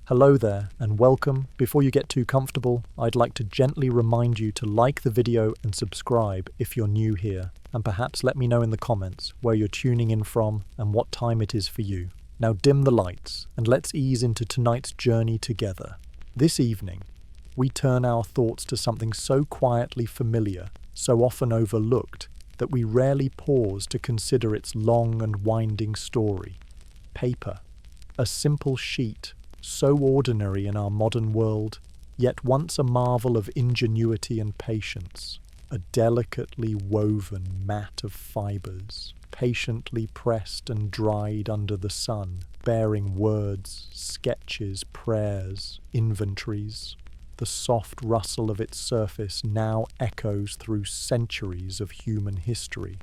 Hello there and welcome. Before you get too comfortable, I'd like to gently remind you to like the video and subscribe if you're new here, and perhaps let me know in the comments where you're tuning in from and what time it is for you. Now dim the lights and let's ease into tonight's journey together. This evening, we turn our thoughts to something so quietly familiar, so often overlooked, that we rarely pause to consider its long and winding story. Paper. A simple sheet, so ordinary in our modern world, yet once a marvel of ingenuity and patience. A delicately woven mat of fibres, patiently pressed and dried under the sun, bearing words, sketches, prayers, inventories. The soft rustle of its surface now echoes through centuries of human history.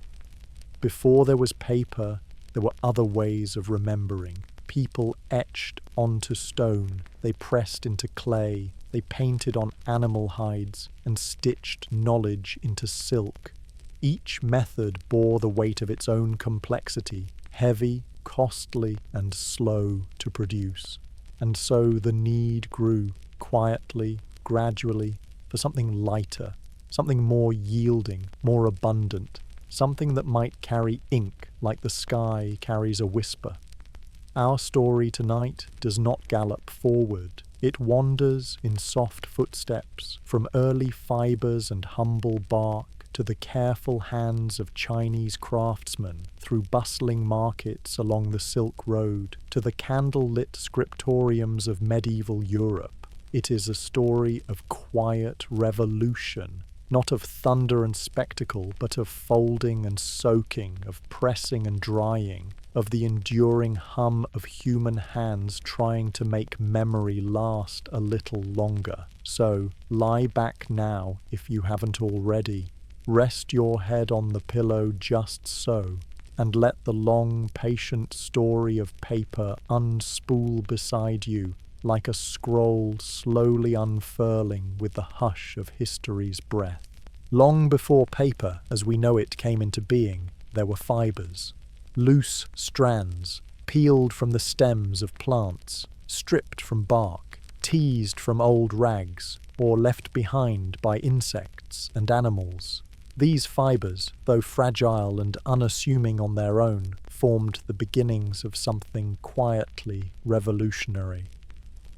Before there was paper, there were other ways of remembering. People etched onto stone, they pressed into clay, they painted on animal hides and stitched knowledge into silk. Each method bore the weight of its own complexity, heavy, costly, and slow to produce. And so the need grew, quietly, gradually, for something lighter, something more yielding, more abundant, something that might carry ink like the sky carries a whisper. Our story tonight does not gallop forward. It wanders in soft footsteps from early fibres and humble bark to the careful hands of Chinese craftsmen, through bustling markets along the Silk Road to the candle-lit scriptoriums of medieval Europe. It is a story of quiet revolution, not of thunder and spectacle, but of folding and soaking, of pressing and drying, of the enduring hum of human hands trying to make memory last a little longer. So, lie back now if you haven't already. Rest your head on the pillow just so, and let the long, patient story of paper unspool beside you like a scroll slowly unfurling with the hush of history's breath. Long before paper, as we know it, came into being, there were fibres. Loose strands, peeled from the stems of plants, stripped from bark, teased from old rags, or left behind by insects and animals. These fibres, though fragile and unassuming on their own, formed the beginnings of something quietly revolutionary.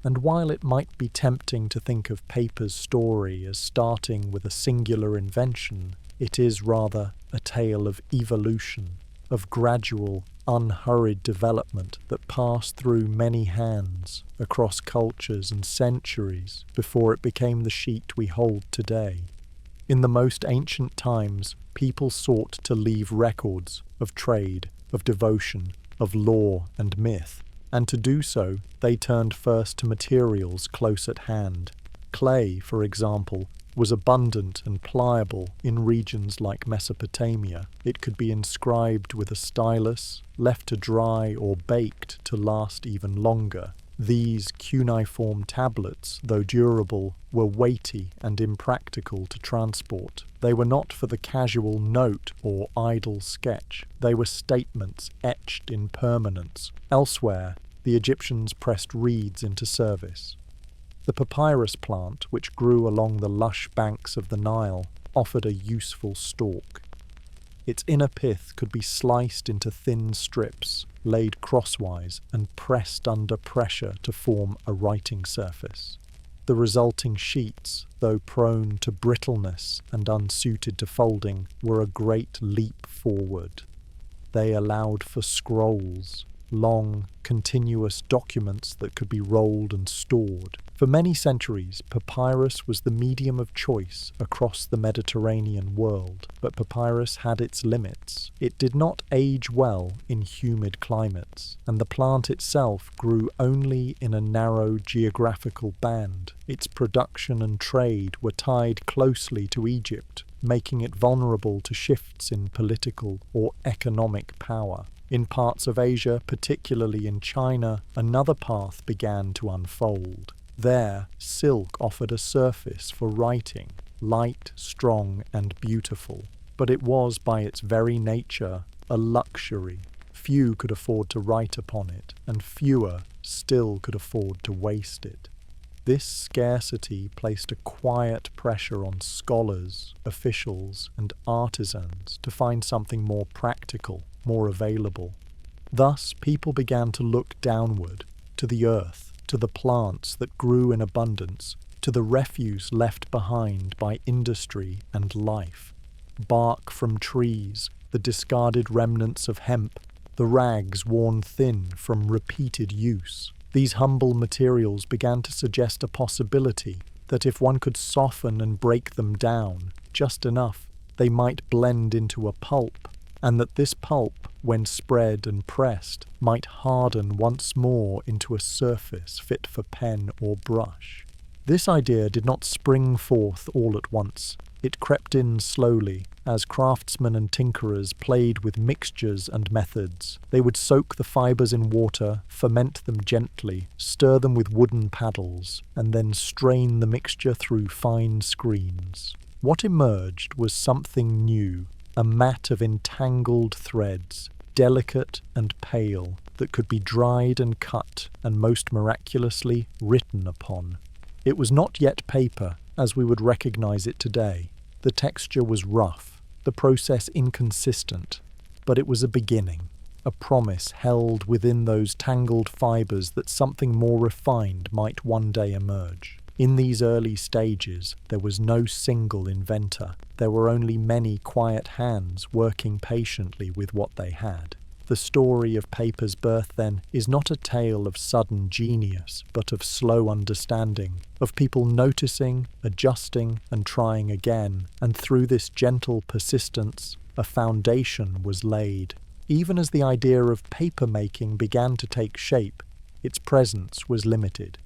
And while it might be tempting to think of paper's story as starting with a singular invention, it is rather a tale of evolution, of gradual, unhurried development that passed through many hands, across cultures and centuries, before it became the sheet we hold today. In the most ancient times, people sought to leave records of trade, of devotion, of law and myth, and to do so, they turned first to materials close at hand. Clay, for example, was abundant and pliable in regions like Mesopotamia. It could be inscribed with a stylus, left to dry or baked to last even longer. These cuneiform tablets, though durable, were weighty and impractical to transport. They were not for the casual note or idle sketch. They were statements etched in permanence. Elsewhere, the Egyptians pressed reeds into service. The papyrus plant, which grew along the lush banks of the Nile, offered a useful stalk. Its inner pith could be sliced into thin strips, laid crosswise and pressed under pressure to form a writing surface. The resulting sheets, though prone to brittleness and unsuited to folding, were a great leap forward. They allowed for scrolls, long, continuous documents that could be rolled and stored. For many centuries, papyrus was the medium of choice across the Mediterranean world, but papyrus had its limits. It did not age well in humid climates, and the plant itself grew only in a narrow geographical band. Its production and trade were tied closely to Egypt, making it vulnerable to shifts in political or economic power. In parts of Asia, particularly in China, another path began to unfold. There, silk offered a surface for writing, light, strong, and beautiful, but it was by its very nature a luxury. few could afford to write upon it, and fewer still could afford to waste it. This scarcity placed a quiet pressure on scholars, officials, and artisans to find something more practical, more available. Thus, people began to look downward, to the earth, to the plants that grew in abundance, to the refuse left behind by industry and life. Bark from trees, the discarded remnants of hemp, the rags worn thin from repeated use. These humble materials began to suggest a possibility that if one could soften and break them down just enough, they might blend into a pulp, and that this pulp, when spread and pressed, might harden once more into a surface fit for pen or brush. This idea did not spring forth all at once. It crept in slowly, as craftsmen and tinkerers played with mixtures and methods. They would soak the fibres in water, ferment them gently, stir them with wooden paddles, and then strain the mixture through fine screens. What emerged was something new, a mat of entangled threads, delicate and pale, that could be dried and cut, and most miraculously written upon. It was not yet paper, as we would recognize it today. The texture was rough, the process inconsistent, but it was a beginning, a promise held within those tangled fibres that something more refined might one day emerge. In these early stages, there was no single inventor. There were only many quiet hands working patiently with what they had. The story of paper's birth, then, is not a tale of sudden genius, but of slow understanding, of people noticing, adjusting, and trying again, and through this gentle persistence, a foundation was laid. Even as the idea of papermaking began to take shape, its presence was limited.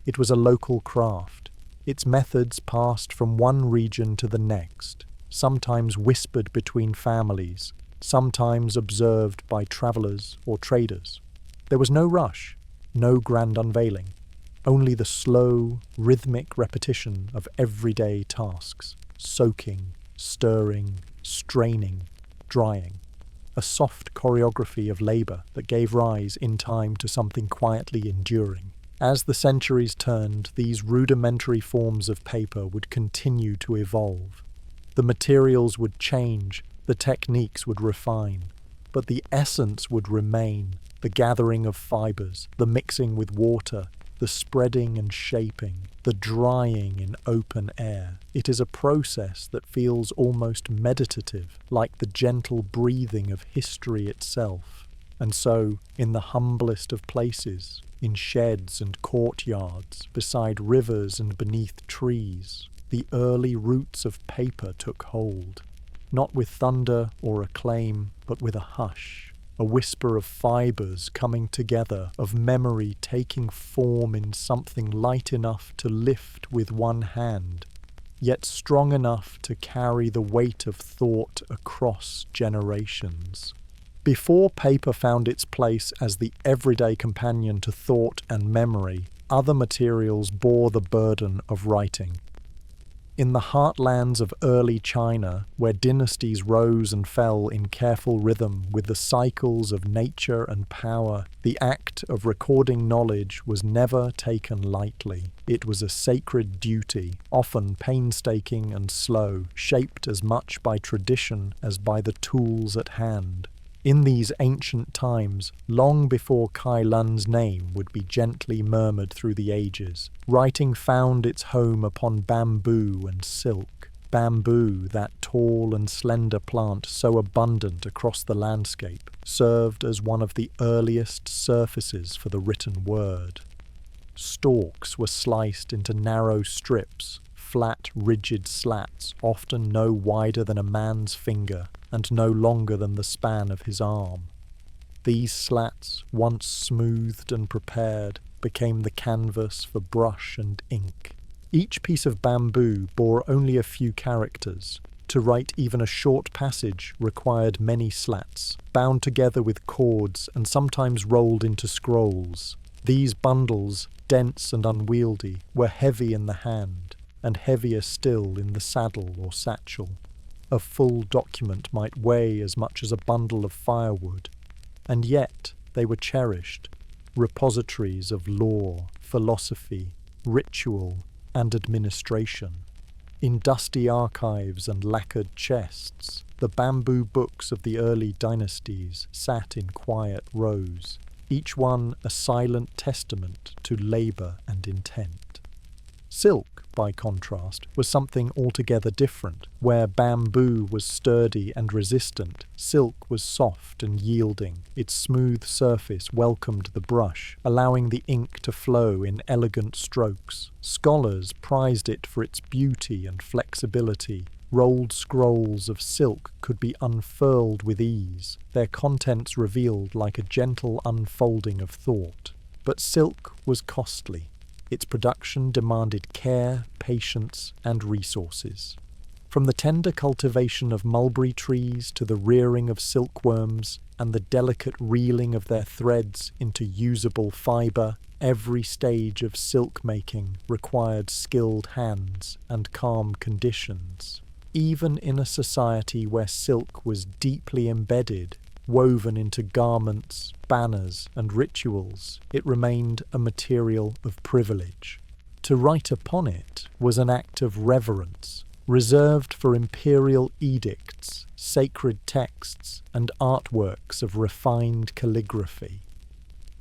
It was a local craft. Its methods passed from one region to the next, sometimes whispered between families, sometimes observed by travellers or traders. There was no rush, no grand unveiling, only the slow, rhythmic repetition of everyday tasks, soaking, stirring, straining, drying, a soft choreography of labour that gave rise in time to something quietly enduring. As the centuries turned, these rudimentary forms of paper would continue to evolve. The materials would change, the techniques would refine, but the essence would remain, the gathering of fibres, the mixing with water, the spreading and shaping, the drying in open air. It is a process that feels almost meditative, like the gentle breathing of history itself. And so, in the humblest of places, in sheds and courtyards, beside rivers and beneath trees, the early roots of paper took hold. Not with thunder or acclaim, but with a hush, a whisper of fibres coming together, of memory taking form in something light enough to lift with one hand, yet strong enough to carry the weight of thought across generations. Before paper found its place as the everyday companion to thought and memory, other materials bore the burden of writing. In the heartlands of early China, where dynasties rose and fell in careful rhythm with the cycles of nature and power, the act of recording knowledge was never taken lightly. It was a sacred duty, often painstaking and slow, shaped as much by tradition as by the tools at hand. In these ancient times, long before Cai Lun's name would be gently murmured through the ages, writing found its home upon bamboo and silk. Bamboo, that tall and slender plant so abundant across the landscape, served as one of the earliest surfaces for the written word. Stalks were sliced into narrow strips, flat, rigid slats, often no wider than a man's finger and no longer than the span of his arm. These slats, once smoothed and prepared, became the canvas for brush and ink. Each piece of bamboo bore only a few characters. To write even a short passage required many slats, bound together with cords and sometimes rolled into scrolls. These bundles, dense and unwieldy, were heavy in the hand, and heavier still in the saddle or satchel. A full document might weigh as much as a bundle of firewood. And yet they were cherished, repositories of law, philosophy, ritual, and administration. In dusty archives and lacquered chests, the bamboo books of the early dynasties sat in quiet rows, each one a silent testament to labor and intent. Silk, by contrast, was something altogether different. Where bamboo was sturdy and resistant, silk was soft and yielding. Its smooth surface welcomed the brush, allowing the ink to flow in elegant strokes. Scholars prized it for its beauty and flexibility. Rolled scrolls of silk could be unfurled with ease, their contents revealed like a gentle unfolding of thought. But silk was costly. Its production demanded care, patience, and resources. From the tender cultivation of mulberry trees to the rearing of silkworms and the delicate reeling of their threads into usable fibre, every stage of silk making required skilled hands and calm conditions. Even in a society where silk was deeply embedded, woven into garments, banners, and rituals, it remained a material of privilege. To write upon it was an act of reverence, reserved for imperial edicts, sacred texts, and artworks of refined calligraphy.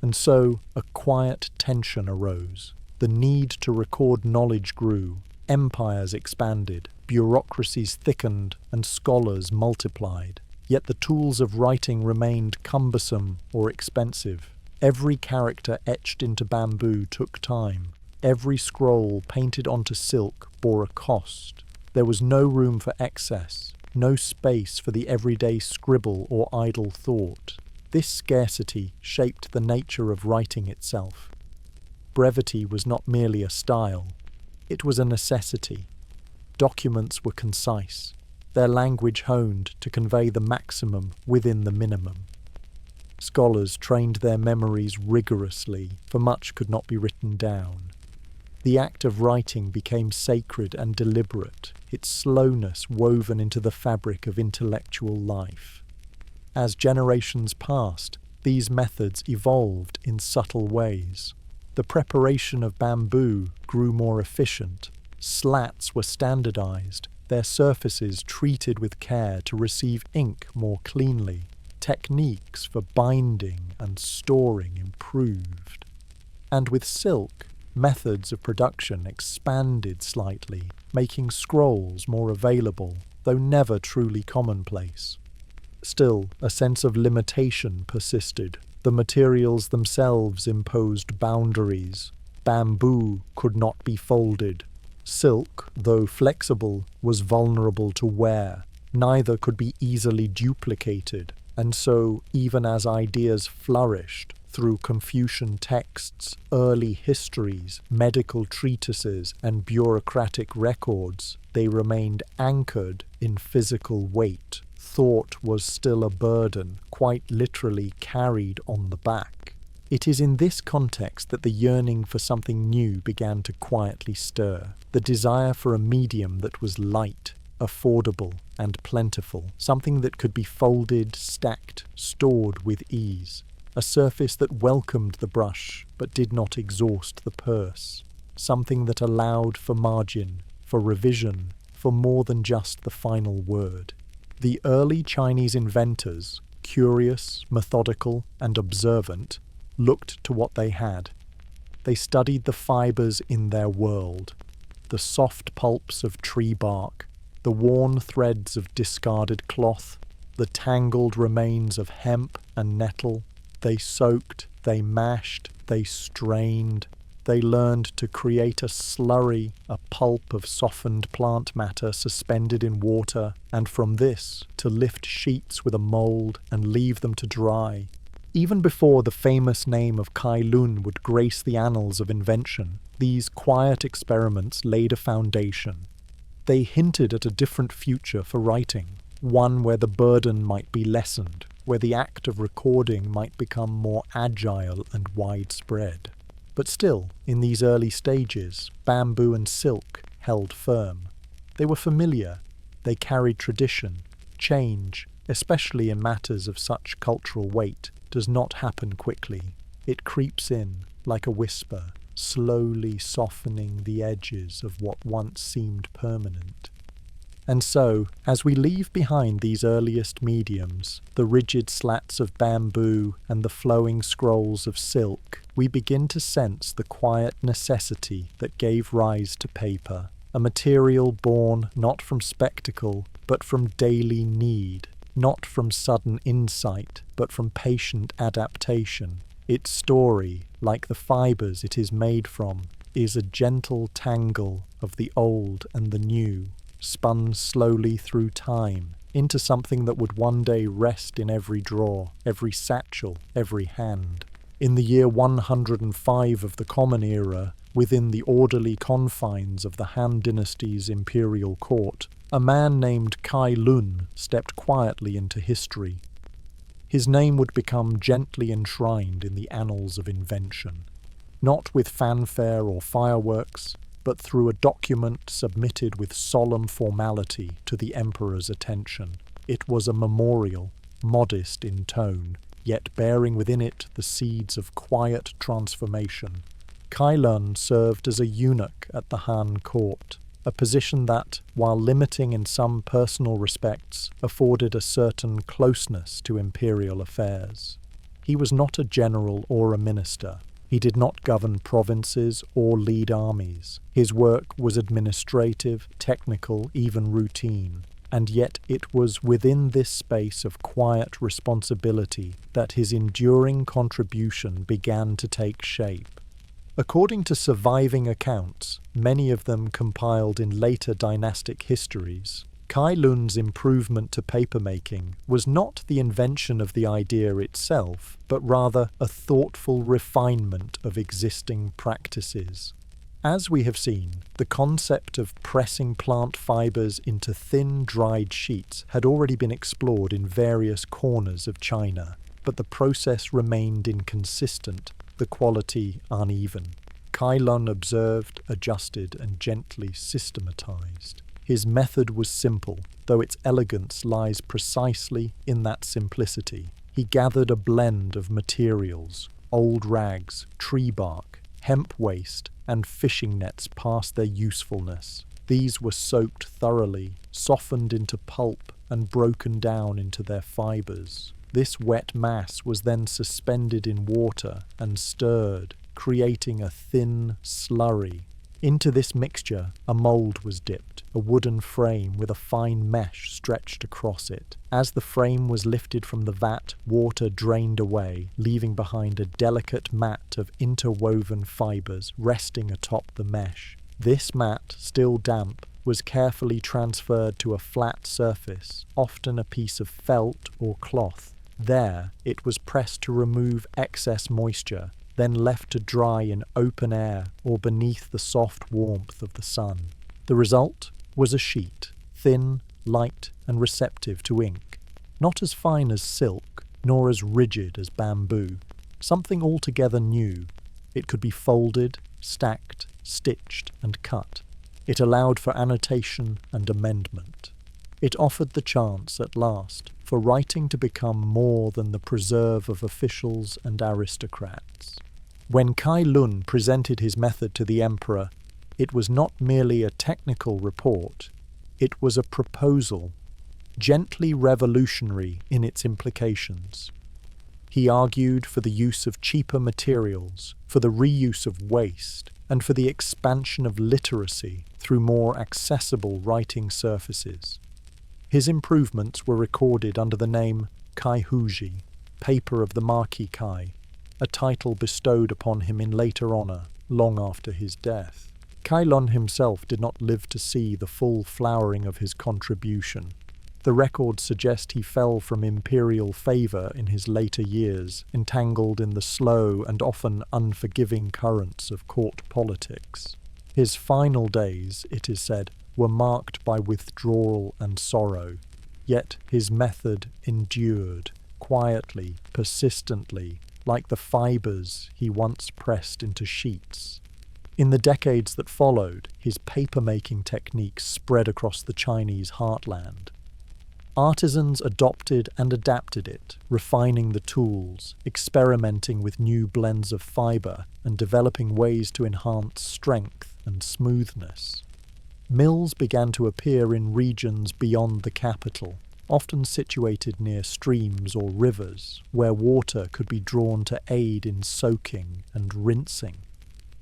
And so a quiet tension arose. The need to record knowledge grew, empires expanded, bureaucracies thickened, and scholars multiplied. Yet the tools of writing remained cumbersome or expensive. Every character etched into bamboo took time. Every scroll painted onto silk bore a cost. There was no room for excess, no space for the everyday scribble or idle thought. This scarcity shaped the nature of writing itself. Brevity was not merely a style, it was a necessity. Documents were concise, their language honed to convey the maximum within the minimum. Scholars trained their memories rigorously, for much could not be written down. The act of writing became sacred and deliberate, its slowness woven into the fabric of intellectual life. As generations passed, these methods evolved in subtle ways. The preparation of bamboo grew more efficient. Slats were standardized, their surfaces treated with care to receive ink more cleanly. Techniques for binding and storing improved. And with silk, methods of production expanded slightly, making scrolls more available, though never truly commonplace. Still, a sense of limitation persisted. The materials themselves imposed boundaries. Bamboo could not be folded. Silk, though flexible, was vulnerable to wear. Neither could be easily duplicated, and so, even as ideas flourished through Confucian texts, early histories, medical treatises, and bureaucratic records, they remained anchored in physical weight. Thought was still a burden, quite literally carried on the back. It is in this context that the yearning for something new began to quietly stir. The desire for a medium that was light, affordable, and plentiful, something that could be folded, stacked, stored with ease. A surface that welcomed the brush, but did not exhaust the purse. Something that allowed for margin, for revision, for more than just the final word. The early Chinese inventors, curious, methodical, and observant, looked to what they had. They studied the fibres in their world, the soft pulps of tree bark, the worn threads of discarded cloth, the tangled remains of hemp and nettle. They soaked, they mashed, they strained. They learned to create a slurry, a pulp of softened plant matter suspended in water, and from this to lift sheets with a mould and leave them to dry. Even before the famous name of Cai Lun would grace the annals of invention, these quiet experiments laid a foundation. They hinted at a different future for writing, one where the burden might be lessened, where the act of recording might become more agile and widespread. But still, in these early stages, bamboo and silk held firm. They were familiar, they carried tradition. Change, especially in matters of such cultural weight, does not happen quickly. It creeps in like a whisper, slowly softening the edges of what once seemed permanent. And so, as we leave behind these earliest mediums, the rigid slats of bamboo and the flowing scrolls of silk, we begin to sense the quiet necessity that gave rise to paper, a material born not from spectacle, but from daily need, not from sudden insight, but from patient adaptation. Its story, like the fibres it is made from, is a gentle tangle of the old and the new, spun slowly through time into something that would one day rest in every drawer, every satchel, every hand. In the year 105 of the Common Era, within the orderly confines of the Han Dynasty's imperial court, a man named Cai Lun stepped quietly into history. His name would become gently enshrined in the annals of invention, not with fanfare or fireworks, but through a document submitted with solemn formality to the emperor's attention. It was a memorial, modest in tone, yet bearing within it the seeds of quiet transformation. Cai Lun served as a eunuch at the Han court, a position that, while limiting in some personal respects, afforded a certain closeness to imperial affairs. He was not a general or a minister. He did not govern provinces or lead armies. His work was administrative, technical, even routine. And yet it was within this space of quiet responsibility that his enduring contribution began to take shape. According to surviving accounts, many of them compiled in later dynastic histories, Cai Lun's improvement to papermaking was not the invention of the idea itself, but rather a thoughtful refinement of existing practices. As we have seen, the concept of pressing plant fibres into thin, dried sheets had already been explored in various corners of China, but the process remained inconsistent, the quality uneven. Cai Lun observed, adjusted, and gently systematized. His method was simple, though its elegance lies precisely in that simplicity. He gathered a blend of materials, old rags, tree bark, hemp waste, and fishing nets past their usefulness. These were soaked thoroughly, softened into pulp, and broken down into their fibres. This wet mass was then suspended in water and stirred, creating a thin slurry. Into this mixture, a mould was dipped, a wooden frame with a fine mesh stretched across it. As the frame was lifted from the vat, water drained away, leaving behind a delicate mat of interwoven fibres resting atop the mesh. This mat, still damp, was carefully transferred to a flat surface, often a piece of felt or cloth. There, it was pressed to remove excess moisture, then left to dry in open air or beneath the soft warmth of the sun. The result was a sheet, thin, light, and receptive to ink. Not as fine as silk, nor as rigid as bamboo. Something altogether new. It could be folded, stacked, stitched, and cut. It allowed for annotation and amendment. It offered the chance, at last, for writing to become more than the preserve of officials and aristocrats. When Cai Lun presented his method to the emperor, it was not merely a technical report, it was a proposal, gently revolutionary in its implications. He argued for the use of cheaper materials, for the reuse of waste, and for the expansion of literacy through more accessible writing surfaces. His improvements were recorded under the name Cai Huji, Paper of the Marquis Cai, a title bestowed upon him in later honour, long after his death. Cai Lun himself did not live to see the full flowering of his contribution. The records suggest he fell from imperial favour in his later years, entangled in the slow and often unforgiving currents of court politics. His final days, it is said, were marked by withdrawal and sorrow, yet his method endured, quietly, persistently, like the fibres he once pressed into sheets. In the decades that followed, his papermaking techniques spread across the Chinese heartland. Artisans adopted and adapted it, refining the tools, experimenting with new blends of fibre, and developing ways to enhance strength and smoothness. Mills began to appear in regions beyond the capital, often situated near streams or rivers, where water could be drawn to aid in soaking and rinsing.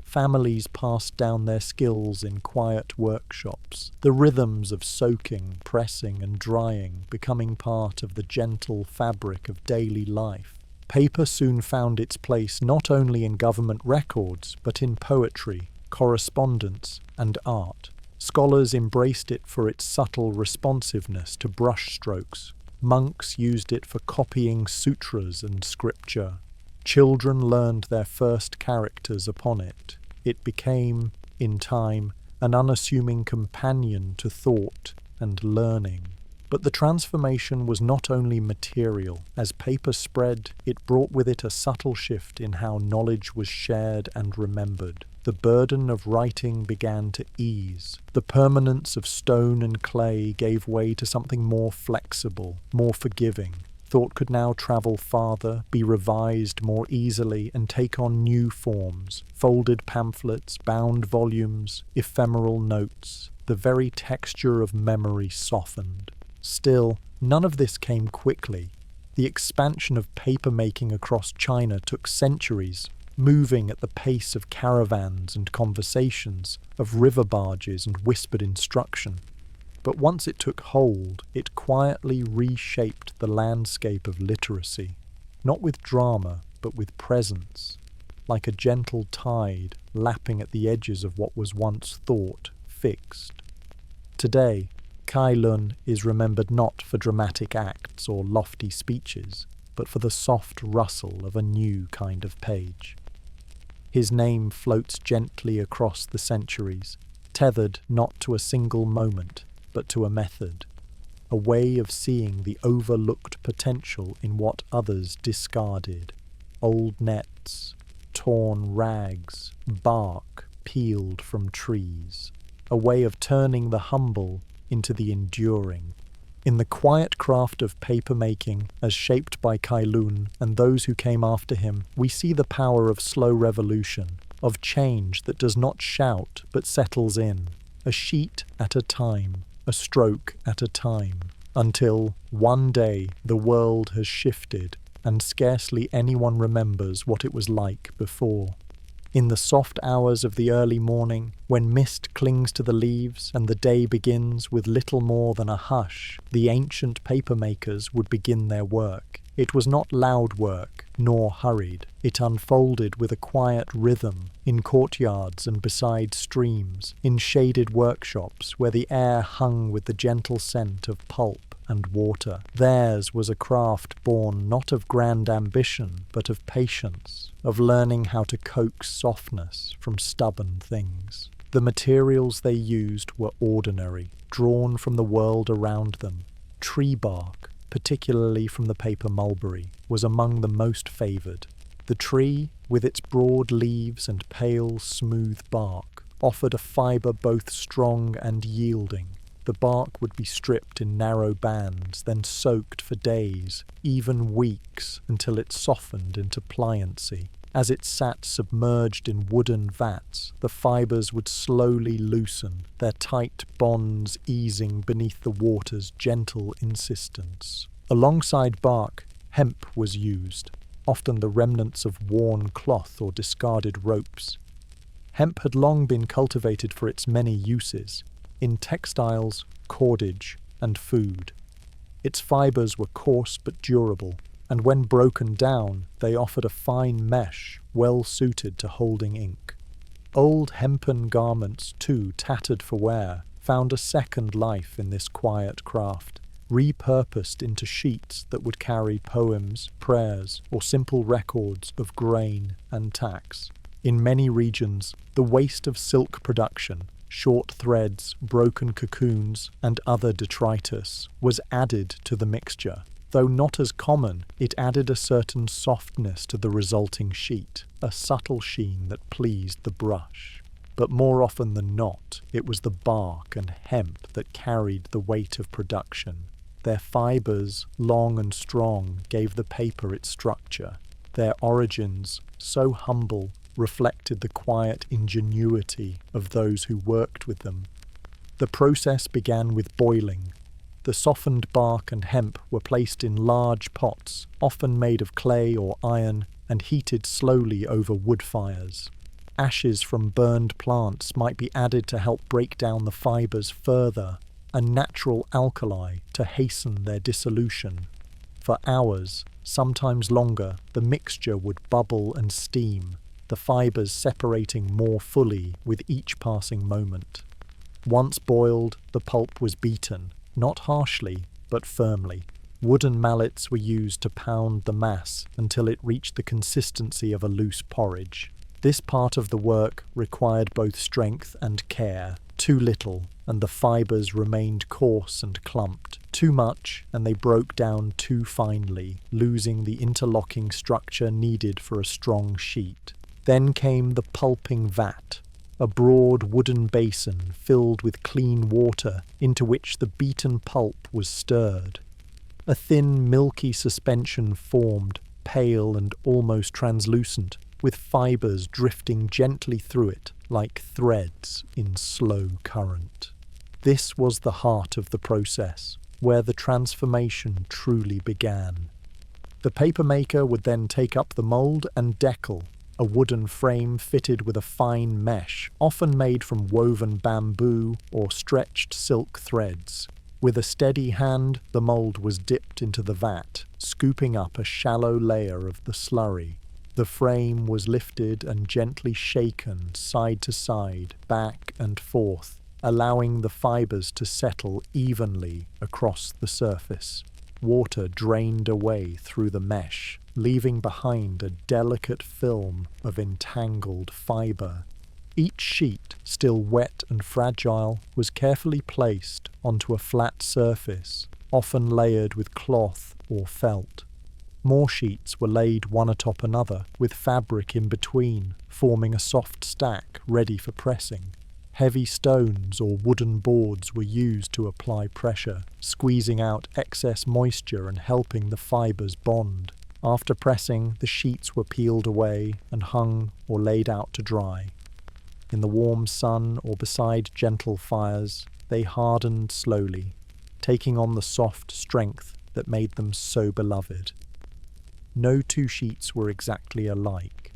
Families passed down their skills in quiet workshops, the rhythms of soaking, pressing, and drying becoming part of the gentle fabric of daily life. Paper soon found its place not only in government records, but in poetry, correspondence, and art. Scholars embraced it for its subtle responsiveness to brushstrokes. Monks used it for copying sutras and scripture. Children learned their first characters upon it. It became, in time, an unassuming companion to thought and learning. But the transformation was not only material. As paper spread, it brought with it a subtle shift in how knowledge was shared and remembered. The burden of writing began to ease. The permanence of stone and clay gave way to something more flexible, more forgiving. Thought could now travel farther, be revised more easily, and take on new forms. Folded pamphlets, bound volumes, ephemeral notes. The very texture of memory softened. Still, none of this came quickly. The expansion of papermaking across China took centuries, moving at the pace of caravans and conversations, of river barges and whispered instruction. But once it took hold, it quietly reshaped the landscape of literacy, not with drama, but with presence, like a gentle tide lapping at the edges of what was once thought fixed. Today, Cai Lun is remembered not for dramatic acts or lofty speeches, but for the soft rustle of a new kind of page. His name floats gently across the centuries, tethered not to a single moment, but to a method, a way of seeing the overlooked potential in what others discarded. Old nets, torn rags, bark peeled from trees, a way of turning the humble into the enduring. In the quiet craft of papermaking, as shaped by Cai Lun and those who came after him, we see the power of slow revolution, of change that does not shout but settles in, a sheet at a time, a stroke at a time, until one day the world has shifted and scarcely anyone remembers what it was like before. In the soft hours of the early morning, when mist clings to the leaves and the day begins with little more than a hush, the ancient papermakers would begin their work. It was not loud work, nor hurried. It unfolded with a quiet rhythm, in courtyards and beside streams, in shaded workshops where the air hung with the gentle scent of pulp and water. Theirs was a craft born not of grand ambition, but of patience, of learning how to coax softness from stubborn things. The materials they used were ordinary, drawn from the world around them. Tree bark, particularly from the paper mulberry, was among the most favoured. The tree, with its broad leaves and pale, smooth bark, offered a fibre both strong and yielding. The bark would be stripped in narrow bands, then soaked for days, even weeks, until it softened into pliancy. As it sat submerged in wooden vats, the fibres would slowly loosen, their tight bonds easing beneath the water's gentle insistence. Alongside bark, hemp was used, often the remnants of worn cloth or discarded ropes. Hemp had long been cultivated for its many uses, in textiles, cordage, and food. Its fibres were coarse but durable, and when broken down, they offered a fine mesh well suited to holding ink. Old hempen garments, too tattered for wear, found a second life in this quiet craft, repurposed into sheets that would carry poems, prayers, or simple records of grain and tax. In many regions, the waste of silk production, short threads, broken cocoons, and other detritus, was added to the mixture. Though not as common, it added a certain softness to the resulting sheet, a subtle sheen that pleased the brush. But more often than not, it was the bark and hemp that carried the weight of production. Their fibres, long and strong, gave the paper its structure. Their origins, so humble, reflected the quiet ingenuity of those who worked with them. The process began with boiling. The softened bark and hemp were placed in large pots, often made of clay or iron, and heated slowly over wood fires. Ashes from burned plants might be added to help break down the fibres further, a natural alkali to hasten their dissolution. For hours, sometimes longer, the mixture would bubble and steam, the fibres separating more fully with each passing moment. Once boiled, the pulp was beaten, not harshly, but firmly. Wooden mallets were used to pound the mass until it reached the consistency of a loose porridge. This part of the work required both strength and care. Too little, and the fibres remained coarse and clumped. Too much, and they broke down too finely, losing the interlocking structure needed for a strong sheet. Then came the pulping vat, a broad wooden basin filled with clean water into which the beaten pulp was stirred. A thin, milky suspension formed, pale and almost translucent, with fibres drifting gently through it like threads in slow current. This was the heart of the process, where the transformation truly began. The papermaker would then take up the mould and decal, a wooden frame fitted with a fine mesh, often made from woven bamboo or stretched silk threads. With a steady hand, the mould was dipped into the vat, scooping up a shallow layer of the slurry. The frame was lifted and gently shaken side to side, back and forth, allowing the fibres to settle evenly across the surface. Water drained away through the mesh, leaving behind a delicate film of entangled fibre. Each sheet, still wet and fragile, was carefully placed onto a flat surface, often layered with cloth or felt. More sheets were laid one atop another, with fabric in between, forming a soft stack ready for pressing. Heavy stones or wooden boards were used to apply pressure, squeezing out excess moisture and helping the fibres bond. After pressing, the sheets were peeled away and hung or laid out to dry. In the warm sun or beside gentle fires, they hardened slowly, taking on the soft strength that made them so beloved. No two sheets were exactly alike.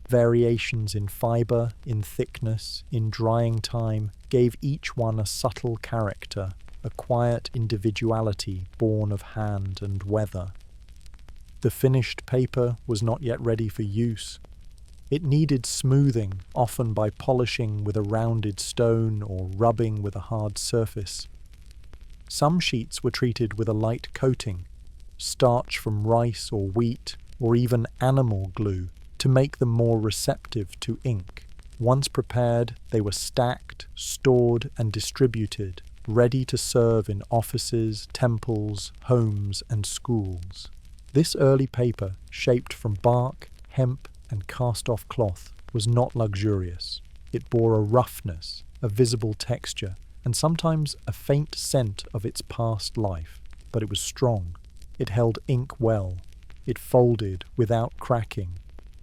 Variations in fibre, in thickness, in drying time gave each one a subtle character, a quiet individuality born of hand and weather. The finished paper was not yet ready for use. It needed smoothing, often by polishing with a rounded stone or rubbing with a hard surface. Some sheets were treated with a light coating, starch from rice or wheat, or even animal glue, to make them more receptive to ink. Once prepared, they were stacked, stored, and distributed, ready to serve in offices, temples, homes, and schools. This early paper, shaped from bark, hemp, and cast-off cloth, was not luxurious. It bore a roughness, a visible texture, and sometimes a faint scent of its past life, but it was strong. It held ink well. It folded without cracking.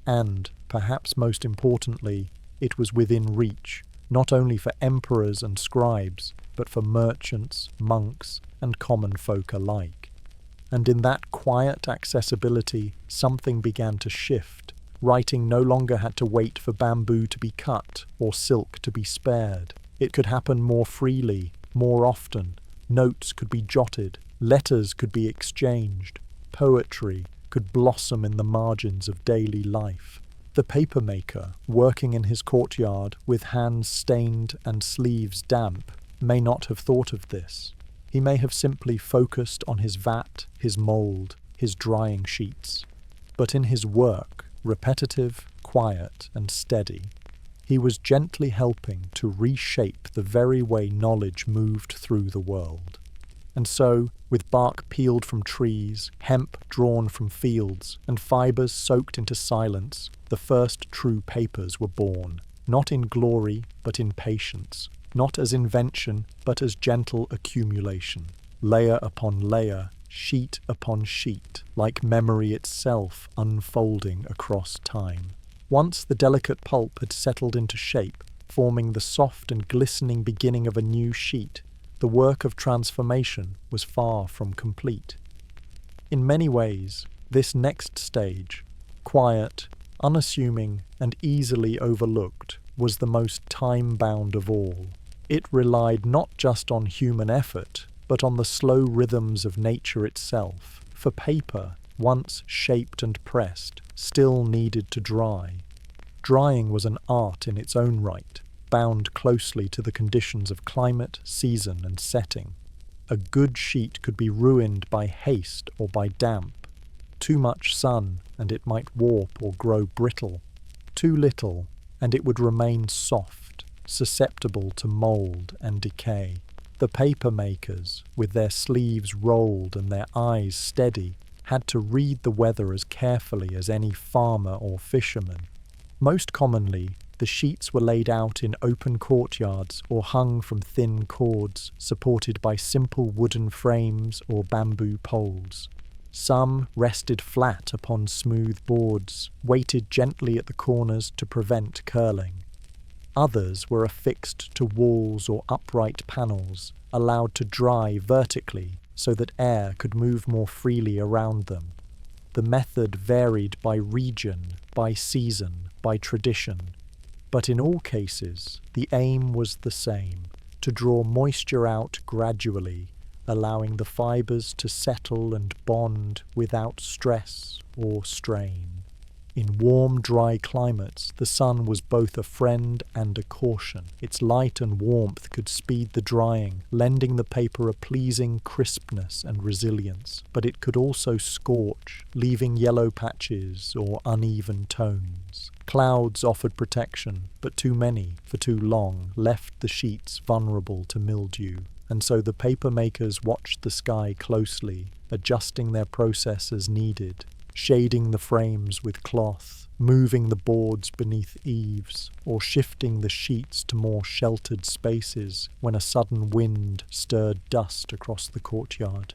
And, perhaps most importantly, it was within reach, not only for emperors and scribes, but for merchants, monks, and common folk alike. And in that quiet accessibility, something began to shift. Writing no longer had to wait for bamboo to be cut or silk to be spared. It could happen more freely, more often. Notes could be jotted. Letters could be exchanged. Poetry could blossom in the margins of daily life. The papermaker, working in his courtyard with hands stained and sleeves damp, may not have thought of this. He may have simply focused on his vat, his mould, his drying sheets. But in his work, repetitive, quiet, and steady, he was gently helping to reshape the very way knowledge moved through the world. And so, with bark peeled from trees, hemp drawn from fields, and fibres soaked into silence, the first true papers were born, not in glory, but in patience, not as invention, but as gentle accumulation. layer upon layer, sheet upon sheet, like memory itself unfolding across time. Once the delicate pulp had settled into shape, forming the soft and glistening beginning of a new sheet, the work of transformation was far from complete. In many ways, this next stage, quiet, unassuming, and easily overlooked, was the most time-bound of all. It relied not just on human effort, but on the slow rhythms of nature itself, for paper, once shaped and pressed, still needed to dry. Drying was an art in its own right, bound closely to the conditions of climate, season, and setting. A good sheet could be ruined by haste or by damp. Too much sun, and it might warp or grow brittle. Too little, and it would remain soft, susceptible to mould and decay. The paper makers, with their sleeves rolled and their eyes steady, had to read the weather as carefully as any farmer or fisherman. Most commonly, the sheets were laid out in open courtyards or hung from thin cords, supported by simple wooden frames or bamboo poles. Some rested flat upon smooth boards, weighted gently at the corners to prevent curling. Others were affixed to walls or upright panels, allowed to dry vertically so that air could move more freely around them. The method varied by region, by season, by tradition, but in all cases the aim was the same: to draw moisture out gradually, allowing the fibres to settle and bond without stress or strain. In warm, dry climates, the sun was both a friend and a caution. Its light and warmth could speed the drying, lending the paper a pleasing crispness and resilience, but it could also scorch, leaving yellow patches or uneven tones. Clouds offered protection, but too many, for too long, left the sheets vulnerable to mildew. And so the paper makers watched the sky closely, adjusting their process as needed, shading the frames with cloth, moving the boards beneath eaves, or shifting the sheets to more sheltered spaces when a sudden wind stirred dust across the courtyard.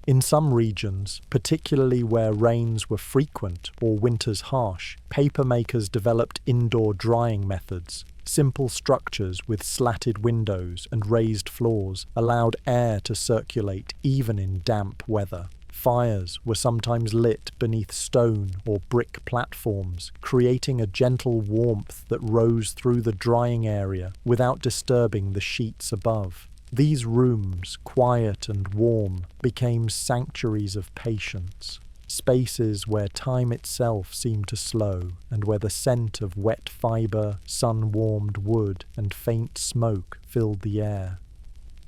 In some regions, particularly where rains were frequent or winters harsh, paper makers developed indoor drying methods. Simple structures with slatted windows and raised floors allowed air to circulate even in damp weather. Fires were sometimes lit beneath stone or brick platforms, creating a gentle warmth that rose through the drying area without disturbing the sheets above. These rooms, quiet and warm, became sanctuaries of patience, spaces where time itself seemed to slow, and where the scent of wet fibre, sun-warmed wood, and faint smoke filled the air.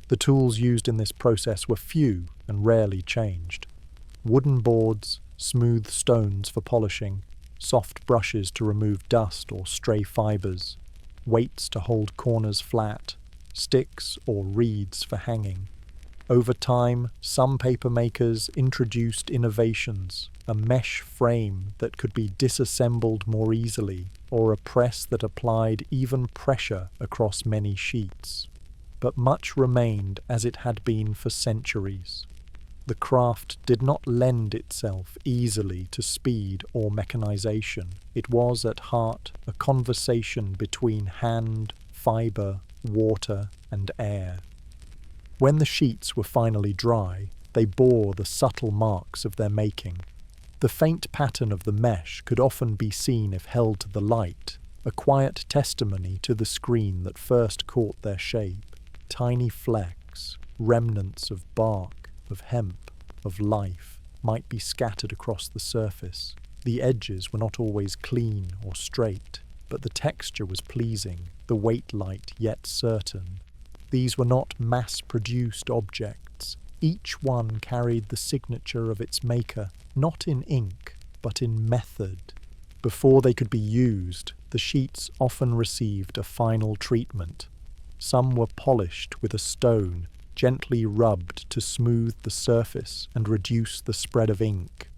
The tools used in this process were few and rarely changed. Wooden boards, smooth stones for polishing, soft brushes to remove dust or stray fibres, weights to hold corners flat, sticks or reeds for hanging. Over time, some paper makers introduced innovations, a mesh frame that could be disassembled more easily, or a press that applied even pressure across many sheets. But much remained as it had been for centuries. The craft did not lend itself easily to speed or mechanization. It was at heart a conversation between hand, fibre, water, and air. When the sheets were finally dry, they bore the subtle marks of their making. The faint pattern of the mesh could often be seen if held to the light, a quiet testimony to the screen that first caught their shape. Tiny flecks, remnants of bark, of hemp, of life, might be scattered across the surface. The edges were not always clean or straight, but the texture was pleasing, the weight light yet certain. These were not mass-produced objects. Each one carried the signature of its maker, not in ink, but in method. Before they could be used, the sheets often received a final treatment. Some were polished with a stone, gently rubbed to smooth the surface and reduce the spread of ink.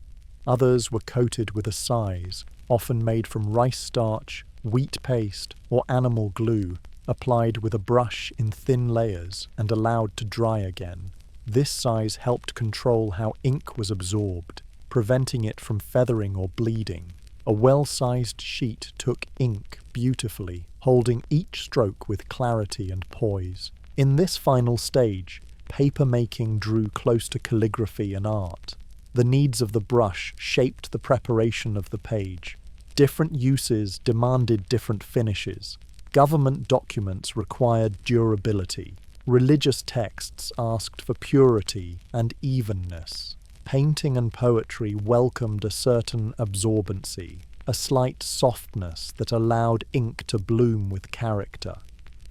Others were coated with a size, often made from rice starch, wheat paste, or animal glue, applied with a brush in thin layers and allowed to dry again. This size helped control how ink was absorbed, preventing it from feathering or bleeding. A well-sized sheet took ink beautifully, holding each stroke with clarity and poise. In this final stage, papermaking drew close to calligraphy and art. The needs of the brush shaped the preparation of the page. Different uses demanded different finishes. Government documents required durability. Religious texts asked for purity and evenness. Painting and poetry welcomed a certain absorbency, a slight softness that allowed ink to bloom with character.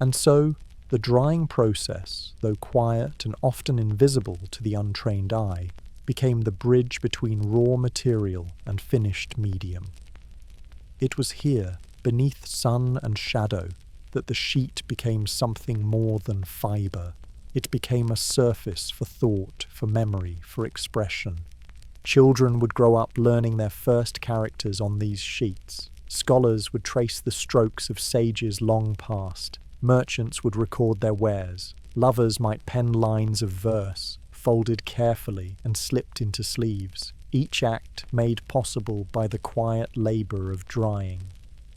And so, the drying process, though quiet and often invisible to the untrained eye, became the bridge between raw material and finished medium. It was here, beneath sun and shadow, that the sheet became something more than fibre. It became a surface for thought, for memory, for expression. Children would grow up learning their first characters on these sheets. Scholars would trace the strokes of sages long past. Merchants would record their wares. Lovers might pen lines of verse, folded carefully and slipped into sleeves, each act made possible by the quiet labour of drying.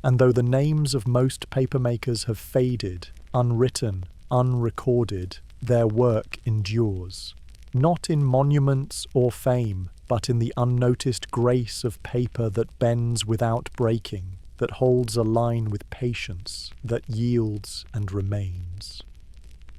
And though the names of most papermakers have faded, unwritten, unrecorded, their work endures. Not in monuments or fame, but in the unnoticed grace of paper that bends without breaking, that holds a line with patience, that yields and remains.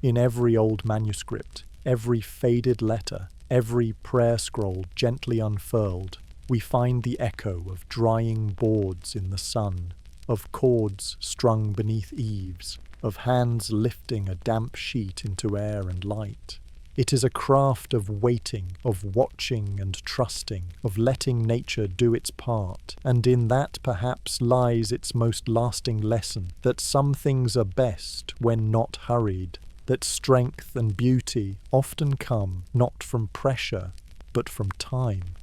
In every old manuscript, every faded letter, every prayer scroll gently unfurled, we find the echo of drying boards in the sun, of cords strung beneath eaves, of hands lifting a damp sheet into air and light. It is a craft of waiting, of watching and trusting, of letting nature do its part, and in that perhaps lies its most lasting lesson, that some things are best when not hurried, that strength and beauty often come not from pressure, but from time.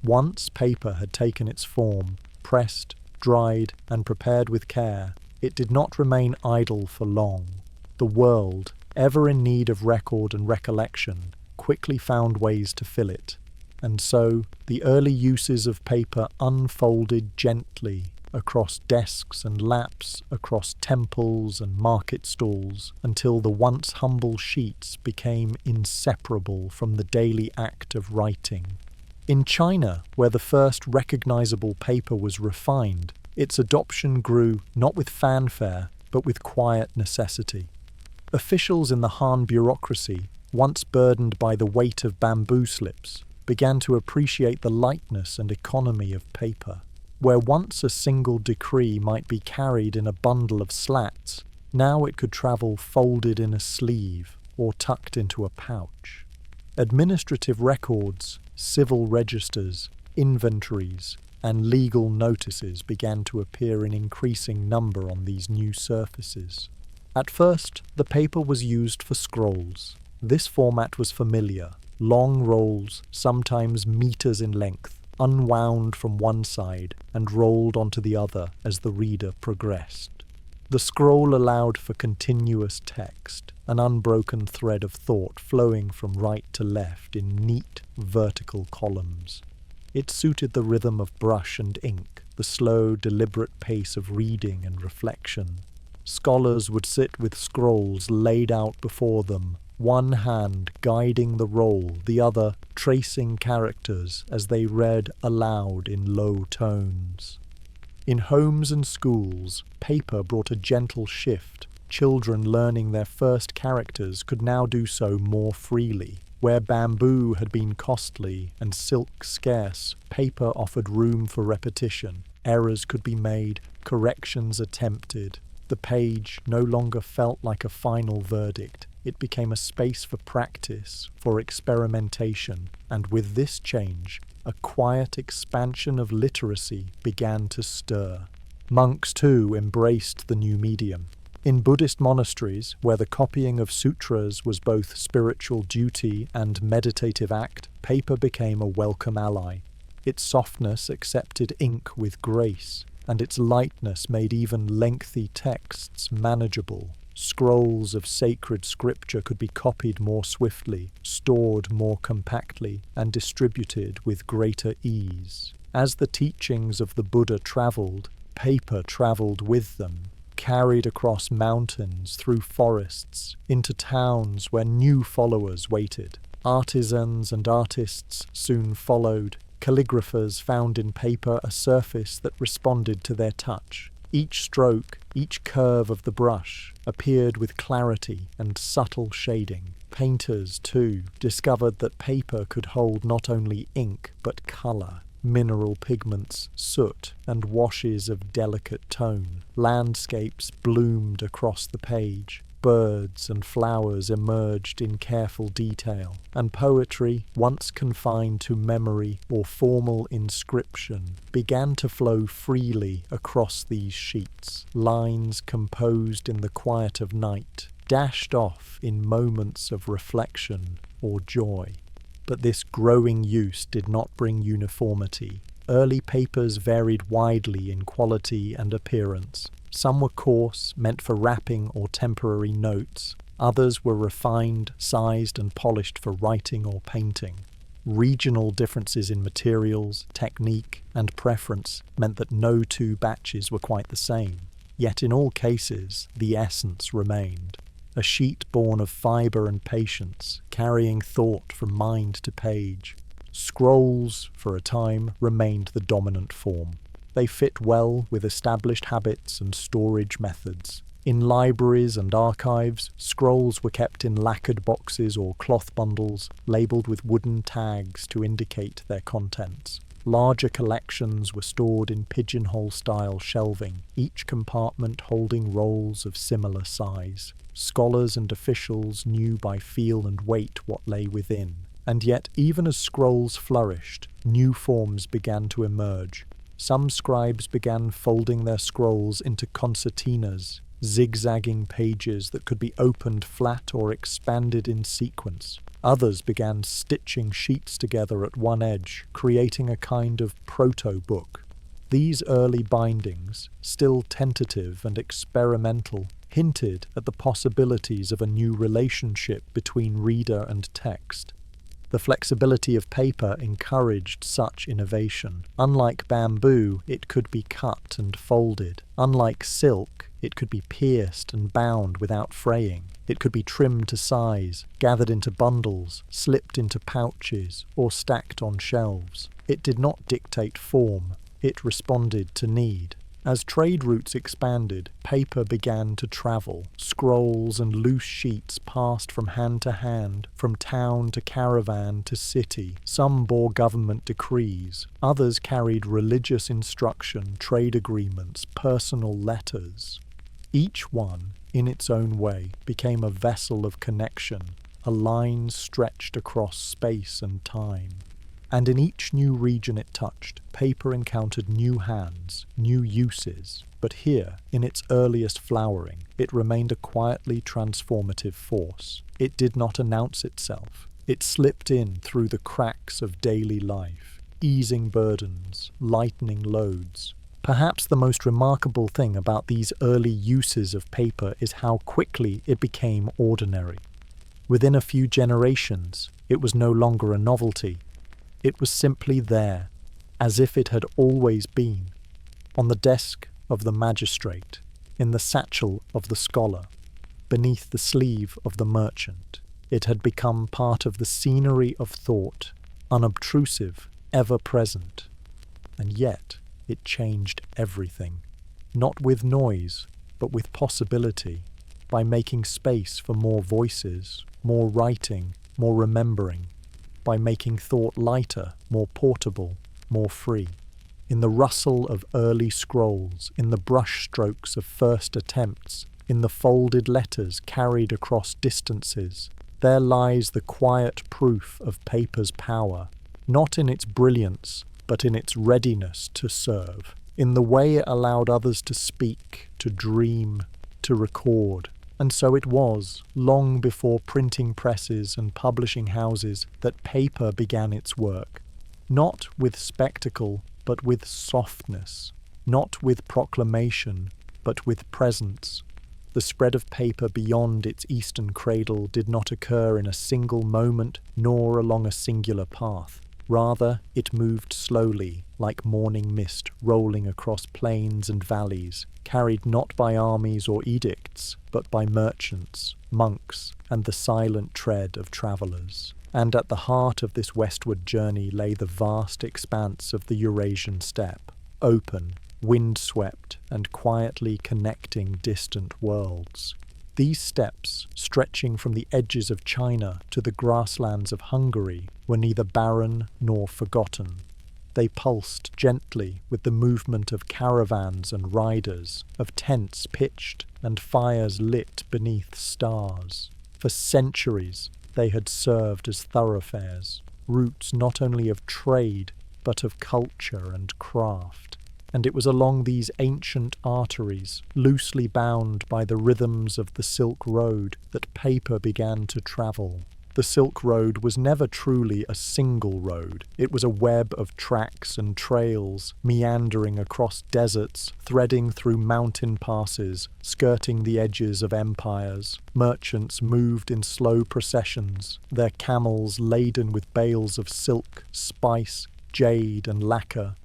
Once paper had taken its form, pressed, dried, and prepared with care, it did not remain idle for long. The world, ever in need of record and recollection, quickly found ways to fill it. And so, the early uses of paper unfolded gently across desks and laps, across temples and market stalls, until the once humble sheets became inseparable from the daily act of writing. In China, where the first recognizable paper was refined, its adoption grew not with fanfare, but with quiet necessity. Officials in the Han bureaucracy, once burdened by the weight of bamboo slips, began to appreciate the lightness and economy of paper. Where once a single decree might be carried in a bundle of slats, now it could travel folded in a sleeve or tucked into a pouch. Administrative records, civil registers, inventories, and legal notices began to appear in increasing number on these new surfaces. At first, the paper was used for scrolls. This format was familiar, long rolls, sometimes meters in length, unwound from one side and rolled onto the other as the reader progressed. The scroll allowed for continuous text, an unbroken thread of thought flowing from right to left in neat, vertical columns. It suited the rhythm of brush and ink, the slow, deliberate pace of reading and reflection. Scholars would sit with scrolls laid out before them, one hand guiding the roll, the other tracing characters as they read aloud in low tones. In homes and schools, paper brought a gentle shift. Children learning their first characters could now do so more freely. Where bamboo had been costly and silk scarce, paper offered room for repetition. Errors could be made, corrections attempted. The page no longer felt like a final verdict. It became a space for practice, for experimentation, and with this change, a quiet expansion of literacy began to stir. Monks, too, embraced the new medium. In Buddhist monasteries, where the copying of sutras was both spiritual duty and meditative act, paper became a welcome ally. Its softness accepted ink with grace, and its lightness made even lengthy texts manageable. Scrolls of sacred scripture could be copied more swiftly, stored more compactly, and distributed with greater ease. As the teachings of the Buddha traveled, paper traveled with them, carried across mountains, through forests, into towns where new followers waited. Artisans and artists soon followed. Calligraphers found in paper a surface that responded to their touch. Each stroke, each curve of the brush appeared with clarity and subtle shading. Painters, too, discovered that paper could hold not only ink but colour, mineral pigments, soot, and washes of delicate tone. Landscapes bloomed across the page. Birds and flowers emerged in careful detail, and poetry, once confined to memory or formal inscription, began to flow freely across these sheets. Lines composed in the quiet of night, dashed off in moments of reflection or joy. But this growing use did not bring uniformity. Early papers varied widely in quality and appearance. Some were coarse, meant for wrapping or temporary notes. Others were refined, sized, and polished for writing or painting. Regional differences in materials, technique, and preference meant that no two batches were quite the same. Yet in all cases, the essence remained. A sheet born of fibre and patience, carrying thought from mind to page. Scrolls, for a time, remained the dominant form. They fit well with established habits and storage methods. In libraries and archives, scrolls were kept in lacquered boxes or cloth bundles, labelled with wooden tags to indicate their contents. Larger collections were stored in pigeonhole-style shelving, each compartment holding rolls of similar size. Scholars and officials knew by feel and weight what lay within. And yet, even as scrolls flourished, new forms began to emerge. Some scribes began folding their scrolls into concertinas, zigzagging pages that could be opened flat or expanded in sequence. Others began stitching sheets together at one edge, creating a kind of proto-book. These early bindings, still tentative and experimental, hinted at the possibilities of a new relationship between reader and text. The flexibility of paper encouraged such innovation. Unlike bamboo, it could be cut and folded. Unlike silk, it could be pierced and bound without fraying. It could be trimmed to size, gathered into bundles, slipped into pouches, or stacked on shelves. It did not dictate form. It responded to need. As trade routes expanded, paper began to travel. Scrolls and loose sheets passed from hand to hand, from town to caravan to city. Some bore government decrees. Others carried religious instruction, trade agreements, personal letters. Each one, in its own way, became a vessel of connection, a line stretched across space and time. And in each new region it touched, paper encountered new hands, new uses. But here, in its earliest flowering, it remained a quietly transformative force. It did not announce itself. It slipped in through the cracks of daily life, easing burdens, lightening loads. Perhaps the most remarkable thing about these early uses of paper is how quickly it became ordinary. Within a few generations, it was no longer a novelty. It was simply there, as if it had always been, on the desk of the magistrate, in the satchel of the scholar, beneath the sleeve of the merchant. It had become part of the scenery of thought, unobtrusive, ever-present. And yet it changed everything, not with noise, but with possibility, by making space for more voices, more writing, more remembering, by making thought lighter, more portable, more free. In the rustle of early scrolls, in the brush strokes of first attempts, in the folded letters carried across distances, there lies the quiet proof of paper's power, not in its brilliance, but in its readiness to serve, in the way it allowed others to speak, to dream, to record. And so it was, long before printing presses and publishing houses, that paper began its work. Not with spectacle, but with softness. Not with proclamation, but with presence. The spread of paper beyond its eastern cradle did not occur in a single moment nor along a singular path. Rather, it moved slowly, like morning mist rolling across plains and valleys, carried not by armies or edicts, but by merchants, monks, and the silent tread of travellers. And at the heart of this westward journey lay the vast expanse of the Eurasian steppe, open, wind-swept, and quietly connecting distant worlds. These steppes, stretching from the edges of China to the grasslands of Hungary, were neither barren nor forgotten. They pulsed gently with the movement of caravans and riders, of tents pitched and fires lit beneath stars. For centuries they had served as thoroughfares, routes not only of trade but of culture and craft. And it was along these ancient arteries, loosely bound by the rhythms of the Silk Road, that paper began to travel. The Silk Road was never truly a single road. It was a web of tracks and trails, meandering across deserts, threading through mountain passes, skirting the edges of empires. Merchants moved in slow processions, their camels laden with bales of silk, spice, jade, and lacquer.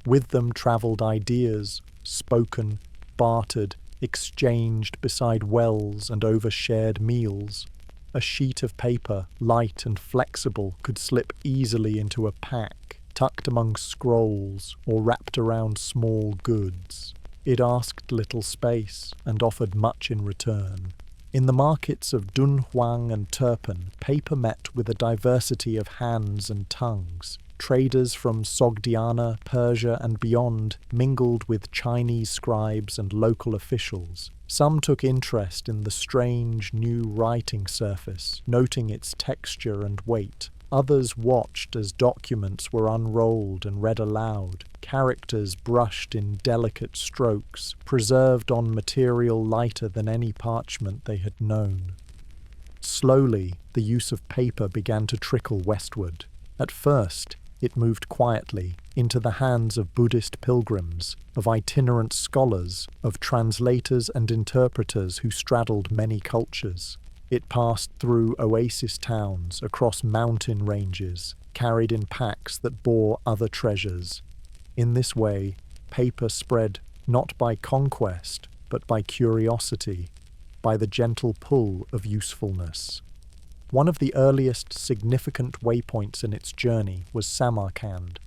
With them travelled ideas, spoken, bartered, exchanged beside wells and over shared meals. A sheet of paper, light and flexible, could slip easily into a pack, tucked among scrolls or wrapped around small goods. It asked little space and offered much in return. In the markets of Dunhuang and Turpan, paper met with a diversity of hands and tongues. Traders from Sogdiana, Persia and beyond mingled with Chinese scribes and local officials. Some took interest in the strange new writing surface, noting its texture and weight. Others watched as documents were unrolled and read aloud, characters brushed in delicate strokes, preserved on material lighter than any parchment they had known. Slowly, the use of paper began to trickle westward. At first, it moved quietly into the hands of Buddhist pilgrims, of itinerant scholars, of translators and interpreters who straddled many cultures. It passed through oasis towns, across mountain ranges, carried in packs that bore other treasures. In this way, paper spread not by conquest, but by curiosity, by the gentle pull of usefulness. One of the earliest significant waypoints in its journey was Samarkand.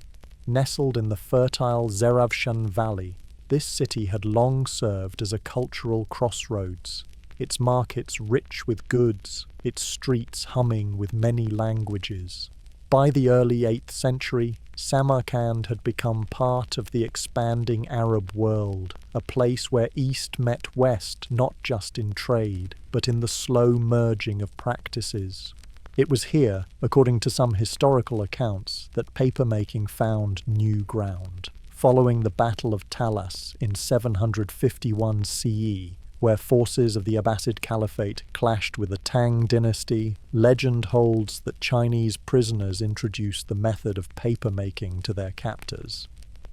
Nestled in the fertile Zeravshan Valley, this city had long served as a cultural crossroads, its markets rich with goods, its streets humming with many languages. By the early 8th century, Samarkand had become part of the expanding Arab world, a place where East met West not just in trade, but in the slow merging of practices. It was here, according to some historical accounts, that papermaking found new ground. Following the Battle of Talas in 751 CE, where forces of the Abbasid Caliphate clashed with the Tang Dynasty, legend holds that Chinese prisoners introduced the method of papermaking to their captors.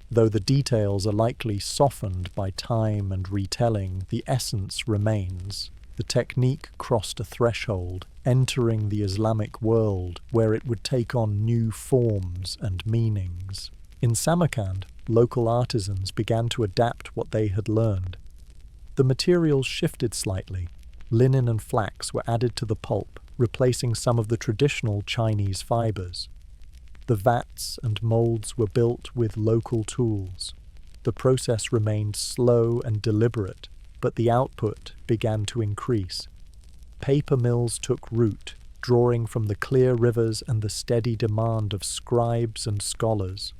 Though the details are likely softened by time and retelling, the essence remains. The technique crossed a threshold, entering the Islamic world, where it would take on new forms and meanings. In Samarkand, local artisans began to adapt what they had learned. The materials shifted slightly. Linen and flax were added to the pulp, replacing some of the traditional Chinese fibres. The vats and moulds were built with local tools. The process remained slow and deliberate, but the output began to increase. Paper mills took root, drawing from the clear rivers and the steady demand of scribes and scholars.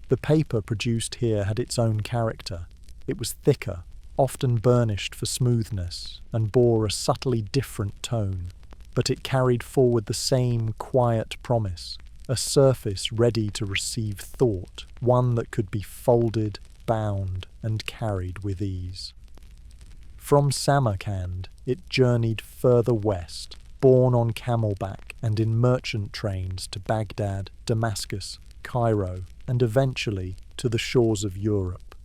The paper produced here had its own character. It was thicker, often burnished for smoothness, and bore a subtly different tone, but it carried forward the same quiet promise, a surface ready to receive thought, one that could be folded, bound, and carried with ease. From Samarkand, it journeyed further west, borne on camelback and in merchant trains to Baghdad, Damascus, Cairo, and eventually to the shores of Europe.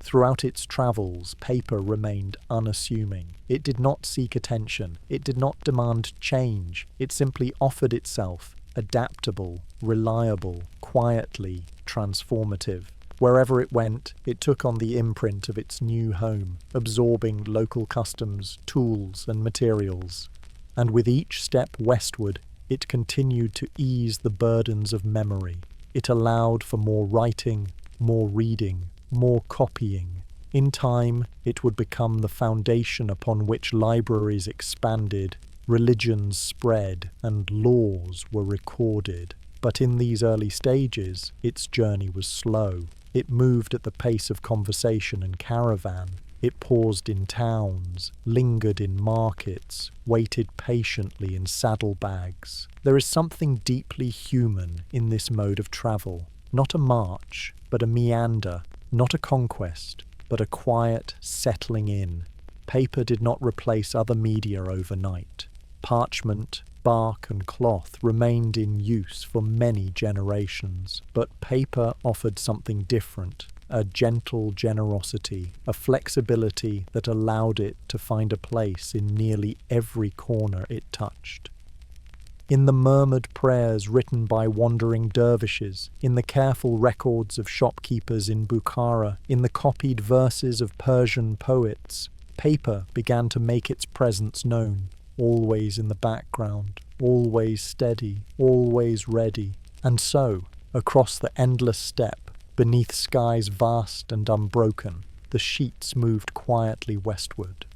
Throughout its travels, paper remained unassuming. It did not seek attention. It did not demand change. It simply offered itself, adaptable, reliable, quietly transformative. Wherever it went, it took on the imprint of its new home, absorbing local customs, tools, and materials. And with each step westward, it continued to ease the burdens of memory. It allowed for more writing, more reading, more copying. In time, it would become the foundation upon which libraries expanded, religions spread, and laws were recorded. But in these early stages, its journey was slow. It moved at the pace of conversation and caravan. It paused in towns, lingered in markets, waited patiently in saddlebags. There is something deeply human in this mode of travel. Not a march, but a meander. Not a conquest, but a quiet settling in. Paper did not replace other media overnight. Parchment, bark, and cloth remained in use for many generations, but paper offered something different, a gentle generosity, a flexibility that allowed it to find a place in nearly every corner it touched. In the murmured prayers written by wandering dervishes, in the careful records of shopkeepers in Bukhara, in the copied verses of Persian poets, paper began to make its presence known, always in the background, always steady, always ready. And so, across the endless steppe, beneath skies vast and unbroken, the sheets moved quietly westward.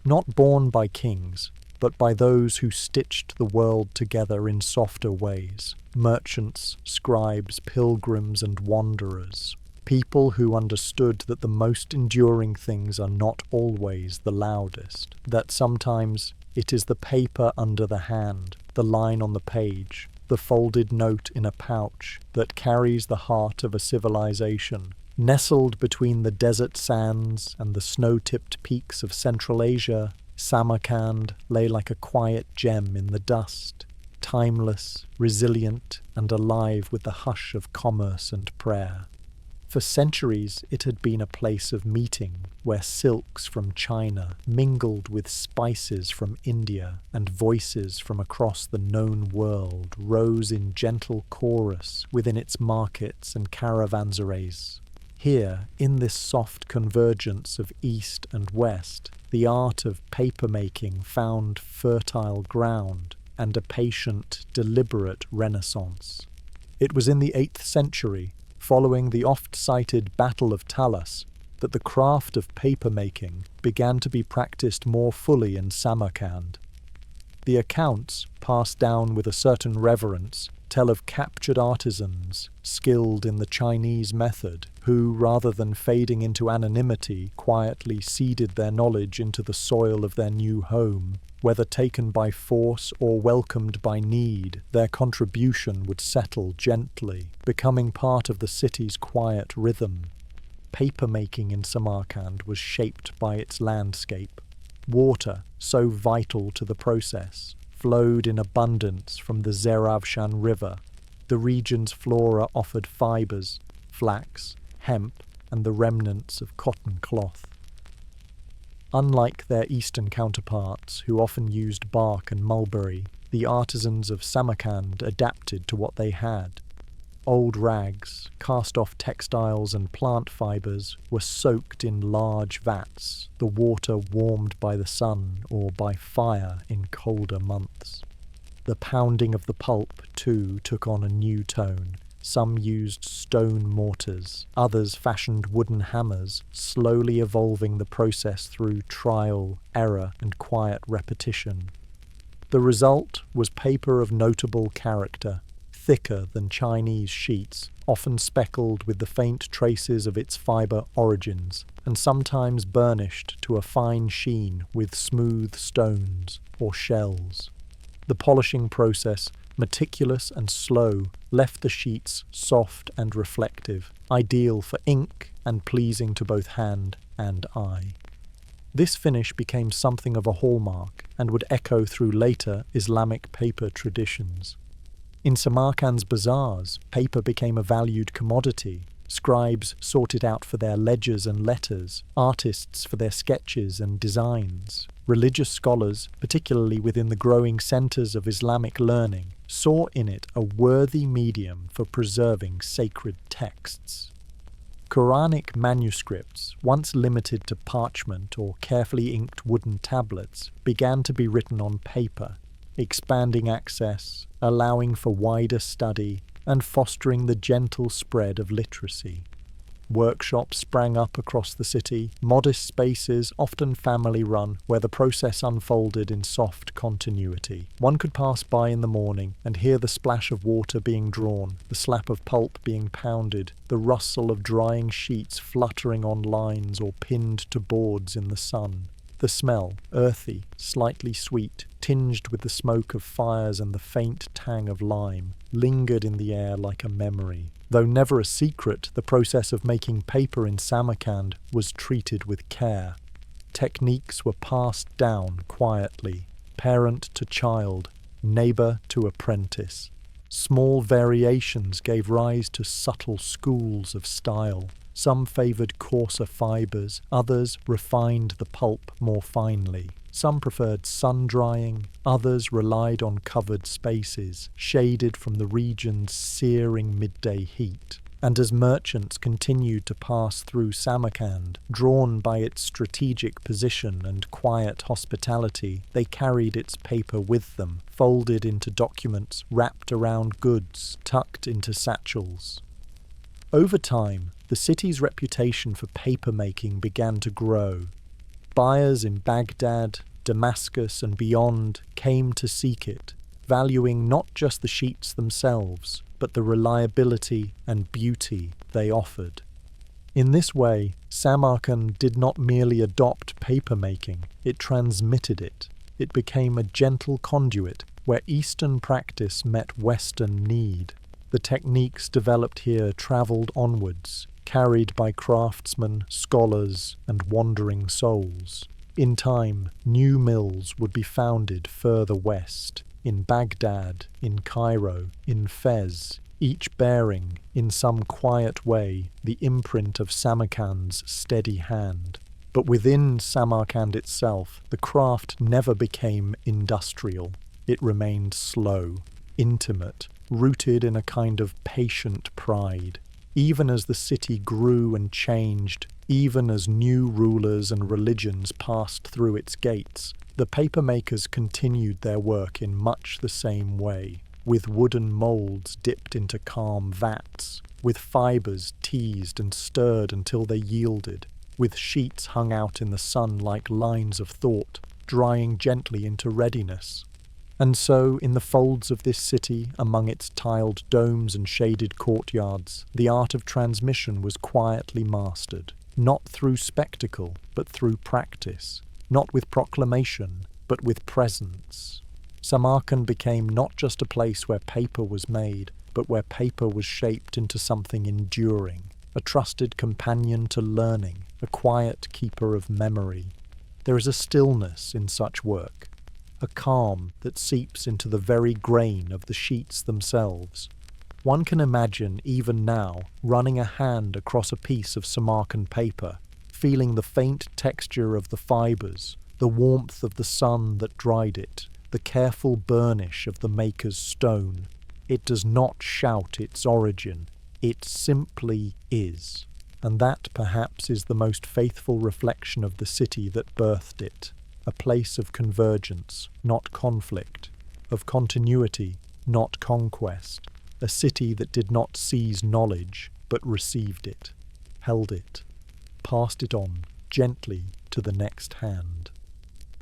Not borne by kings, but by those who stitched the world together in softer ways. Merchants, scribes, pilgrims, and wanderers. People who understood that the most enduring things are not always the loudest, that sometimes it is the paper under the hand, the line on the page, the folded note in a pouch that carries the heart of a civilization. Nestled between the desert sands and the snow-tipped peaks of Central Asia, Samarkand lay like a quiet gem in the dust, timeless, resilient, and alive with the hush of commerce and prayer. For centuries it had been a place of meeting, where silks from China mingled with spices from India, and voices from across the known world rose in gentle chorus within its markets and caravanserais. Here, in this soft convergence of East and West, the art of papermaking found fertile ground and a patient, deliberate renaissance. It was in the 8th century, following the oft-cited Battle of Talas, that the craft of papermaking began to be practiced more fully in Samarkand. The accounts, passed down with a certain reverence, tell of captured artisans, skilled in the Chinese method, who, rather than fading into anonymity, quietly seeded their knowledge into the soil of their new home. Whether taken by force or welcomed by need, their contribution would settle gently, becoming part of the city's quiet rhythm. Papermaking in Samarkand was shaped by its landscape. Water, so vital to the process, flowed in abundance from the Zeravshan River. The region's flora offered fibres, flax, hemp, and the remnants of cotton cloth. Unlike their eastern counterparts, who often used bark and mulberry, the artisans of Samarkand adapted to what they had. Old rags, cast-off textiles and plant fibres were soaked in large vats, the water warmed by the sun or by fire in colder months. The pounding of the pulp, too, took on a new tone. Some used stone mortars, others fashioned wooden hammers, slowly evolving the process through trial, error, and quiet repetition. The result was paper of notable character, thicker than Chinese sheets, often speckled with the faint traces of its fibre origins, and sometimes burnished to a fine sheen with smooth stones or shells. The polishing process, meticulous and slow, left the sheets soft and reflective, ideal for ink and pleasing to both hand and eye. This finish became something of a hallmark and would echo through later Islamic paper traditions. In Samarkand's bazaars, paper became a valued commodity. Scribes sought it out for their ledgers and letters, artists for their sketches and designs. Religious scholars, particularly within the growing centers of Islamic learning, saw in it a worthy medium for preserving sacred texts. Quranic manuscripts, once limited to parchment or carefully inked wooden tablets, began to be written on paper, expanding access, allowing for wider study, and fostering the gentle spread of literacy. Workshops sprang up across the city, modest spaces, often family-run, where the process unfolded in soft continuity. One could pass by in the morning and hear the splash of water being drawn, the slap of pulp being pounded, the rustle of drying sheets fluttering on lines or pinned to boards in the sun. The smell, earthy, slightly sweet, tinged with the smoke of fires and the faint tang of lime, lingered in the air like a memory. Though never a secret, the process of making paper in Samarkand was treated with care. Techniques were passed down quietly, parent to child, neighbor to apprentice. Small variations gave rise to subtle schools of style. Some favoured coarser fibres, others refined the pulp more finely. Some preferred sun-drying, others relied on covered spaces, shaded from the region's searing midday heat. And as merchants continued to pass through Samarkand, drawn by its strategic position and quiet hospitality, they carried its paper with them, folded into documents, wrapped around goods, tucked into satchels. Over time, the city's reputation for papermaking began to grow. Buyers in Baghdad, Damascus, and beyond came to seek it, valuing not just the sheets themselves, but the reliability and beauty they offered. In this way, Samarkand did not merely adopt papermaking, it transmitted it. It became a gentle conduit where Eastern practice met Western need. The techniques developed here travelled onwards, carried by craftsmen, scholars, and wandering souls. In time, new mills would be founded further west, in Baghdad, in Cairo, in Fez, each bearing, in some quiet way, the imprint of Samarkand's steady hand. But within Samarkand itself, the craft never became industrial. It remained slow, intimate, rooted in a kind of patient pride. Even as the city grew and changed, even as new rulers and religions passed through its gates, the papermakers continued their work in much the same way, with wooden moulds dipped into calm vats, with fibres teased and stirred until they yielded, with sheets hung out in the sun like lines of thought, drying gently into readiness. And so, in the folds of this city, among its tiled domes and shaded courtyards, the art of transmission was quietly mastered, not through spectacle, but through practice, not with proclamation, but with presence. Samarkand became not just a place where paper was made, but where paper was shaped into something enduring, a trusted companion to learning, a quiet keeper of memory. There is a stillness in such work, a calm that seeps into the very grain of the sheets themselves. One can imagine, even now, running a hand across a piece of Samarkand paper, feeling the faint texture of the fibres, the warmth of the sun that dried it, the careful burnish of the maker's stone. It does not shout its origin, it simply is. And that, perhaps, is the most faithful reflection of the city that birthed it. A place of convergence, not conflict, of continuity, not conquest, a city that did not seize knowledge, but received it, held it, passed it on, gently, to the next hand.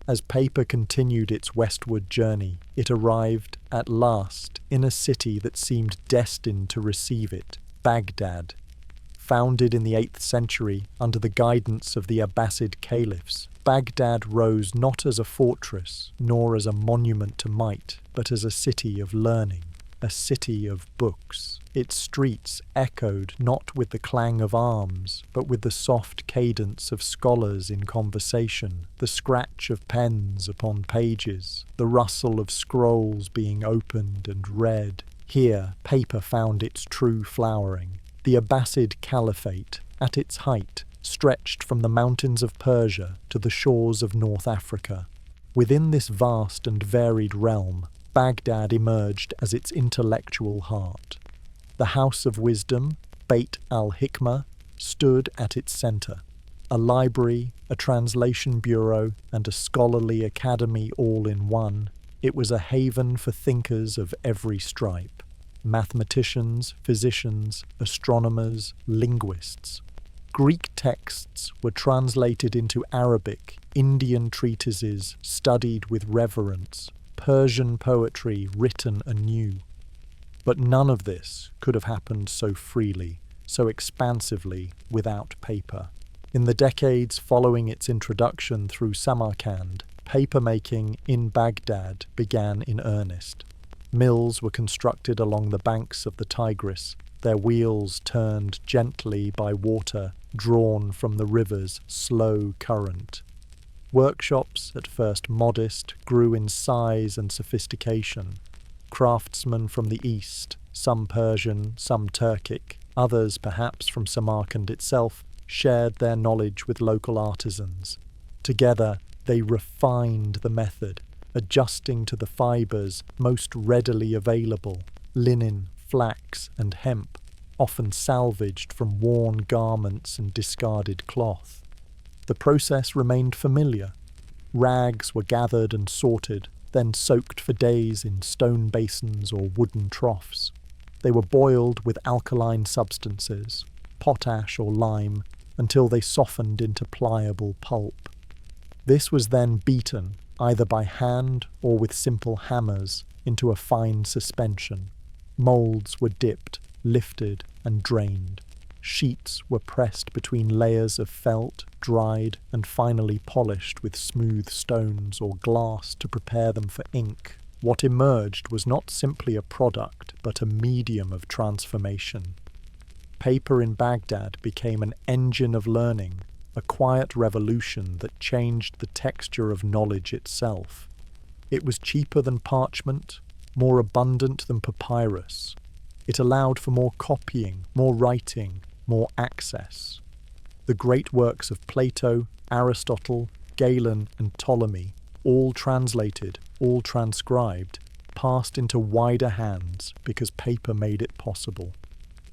As paper continued its westward journey, it arrived, at last, in a city that seemed destined to receive it, Baghdad. Founded in the 8th century under the guidance of the Abbasid caliphs, Baghdad rose not as a fortress, nor as a monument to might, but as a city of learning, a city of books. Its streets echoed not with the clang of arms, but with the soft cadence of scholars in conversation, the scratch of pens upon pages, the rustle of scrolls being opened and read. Here, paper found its true flowering. The Abbasid Caliphate, at its height, stretched from the mountains of Persia to the shores of North Africa. Within this vast and varied realm, Baghdad emerged as its intellectual heart. The House of Wisdom, Beit al-Hikmah, stood at its centre. A library, a translation bureau, and a scholarly academy all in one, it was a haven for thinkers of every stripe. Mathematicians, physicians, astronomers, linguists. Greek texts were translated into Arabic, Indian treatises studied with reverence, Persian poetry written anew. But none of this could have happened so freely, so expansively, without paper. In the decades following its introduction through Samarkand, papermaking in Baghdad began in earnest. Mills were constructed along the banks of the Tigris, their wheels turned gently by water drawn from the river's slow current. Workshops, at first modest, grew in size and sophistication. Craftsmen from the East, some Persian, some Turkic, others perhaps from Samarkand itself, shared their knowledge with local artisans. Together, they refined the method, adjusting to the fibres most readily available, linen, flax, and hemp, often salvaged from worn garments and discarded cloth. The process remained familiar. Rags were gathered and sorted, then soaked for days in stone basins or wooden troughs. They were boiled with alkaline substances, potash or lime, until they softened into pliable pulp. This was then beaten, either by hand or with simple hammers, into a fine suspension. Moulds were dipped, lifted, and drained. Sheets were pressed between layers of felt, dried, and finally polished with smooth stones or glass to prepare them for ink. What emerged was not simply a product, but a medium of transformation. Paper in Baghdad became an engine of learning, a quiet revolution that changed the texture of knowledge itself. It was cheaper than parchment, more abundant than papyrus. It allowed for more copying, more writing, more access. The great works of Plato, Aristotle, Galen, and Ptolemy, all translated, all transcribed, passed into wider hands because paper made it possible.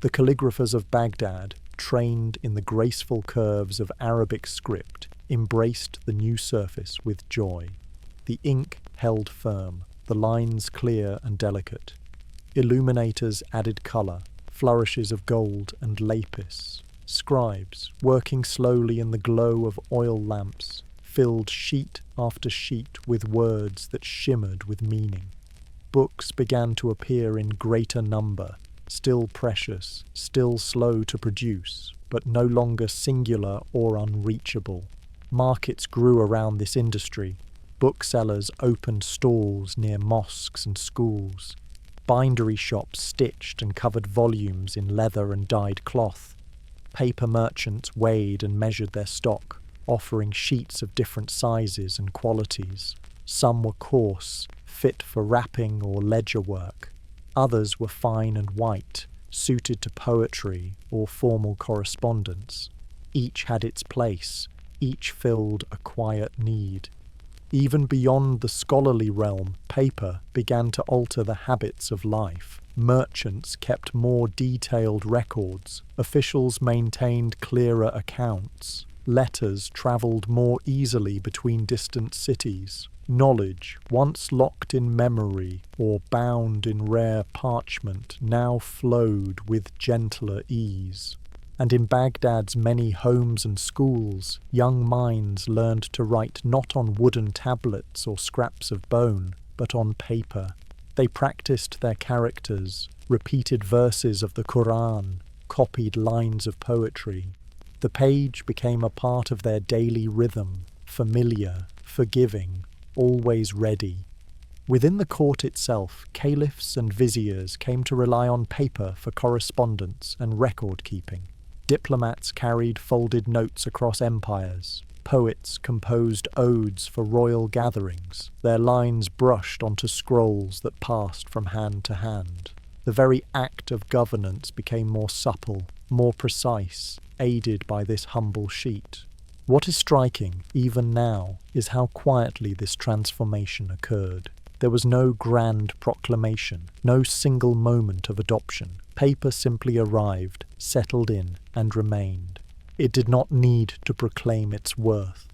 The calligraphers of Baghdad, trained in the graceful curves of Arabic script, embraced the new surface with joy. The ink held firm, the lines clear and delicate. Illuminators added colour, flourishes of gold and lapis. Scribes, working slowly in the glow of oil lamps, filled sheet after sheet with words that shimmered with meaning. Books began to appear in greater number, still precious, still slow to produce, but no longer singular or unreachable. Markets grew around this industry. Booksellers opened stalls near mosques and schools. Bindery shops stitched and covered volumes in leather and dyed cloth. Paper merchants weighed and measured their stock, offering sheets of different sizes and qualities. Some were coarse, fit for wrapping or ledger work. Others were fine and white, suited to poetry or formal correspondence. Each had its place, each filled a quiet need. Even beyond the scholarly realm, paper began to alter the habits of life. Merchants kept more detailed records, officials maintained clearer accounts, letters travelled more easily between distant cities. Knowledge, once locked in memory or bound in rare parchment, now flowed with gentler ease. And in Baghdad's many homes and schools, young minds learned to write not on wooden tablets or scraps of bone, but on paper. They practiced their characters, repeated verses of the Quran, copied lines of poetry. The page became a part of their daily rhythm, familiar, forgiving, always ready. Within the court itself, caliphs and viziers came to rely on paper for correspondence and record-keeping. Diplomats carried folded notes across empires. Poets composed odes for royal gatherings, their lines brushed onto scrolls that passed from hand to hand. The very act of governance became more supple, more precise, aided by this humble sheet. What is striking, even now, is how quietly this transformation occurred. There was no grand proclamation, no single moment of adoption. Paper simply arrived, settled in, and remained. It did not need to proclaim its worth.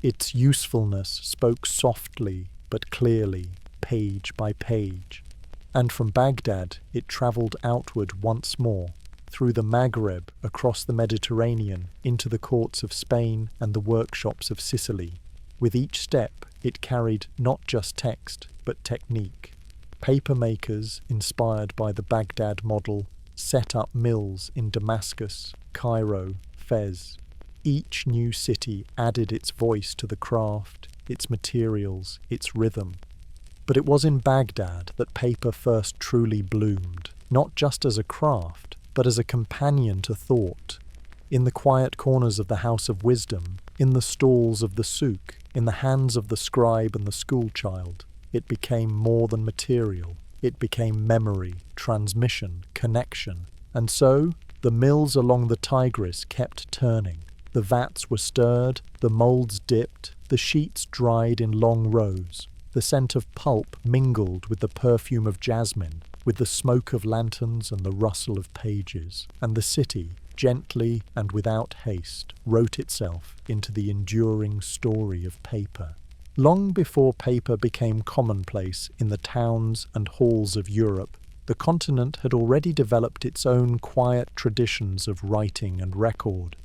Its usefulness spoke softly but clearly, page by page. And from Baghdad it travelled outward once more, through the Maghreb, across the Mediterranean, into the courts of Spain and the workshops of Sicily. With each step it carried not just text, but technique. Papermakers, inspired by the Baghdad model, set up mills in Damascus, Cairo, Fez. Each new city added its voice to the craft, its materials, its rhythm. But it was in Baghdad that paper first truly bloomed, not just as a craft, but as a companion to thought. In the quiet corners of the House of Wisdom, in the stalls of the souk, in the hands of the scribe and the schoolchild, it became more than material. It became memory, transmission, connection. And so, the mills along the Tigris kept turning. The vats were stirred, the moulds dipped, the sheets dried in long rows. The scent of pulp mingled with the perfume of jasmine, with the smoke of lanterns and the rustle of pages, and the city, gently and without haste, wrote itself into the enduring story of paper. Long before paper became commonplace in the towns and halls of Europe, the continent had already developed its own quiet traditions of writing and record.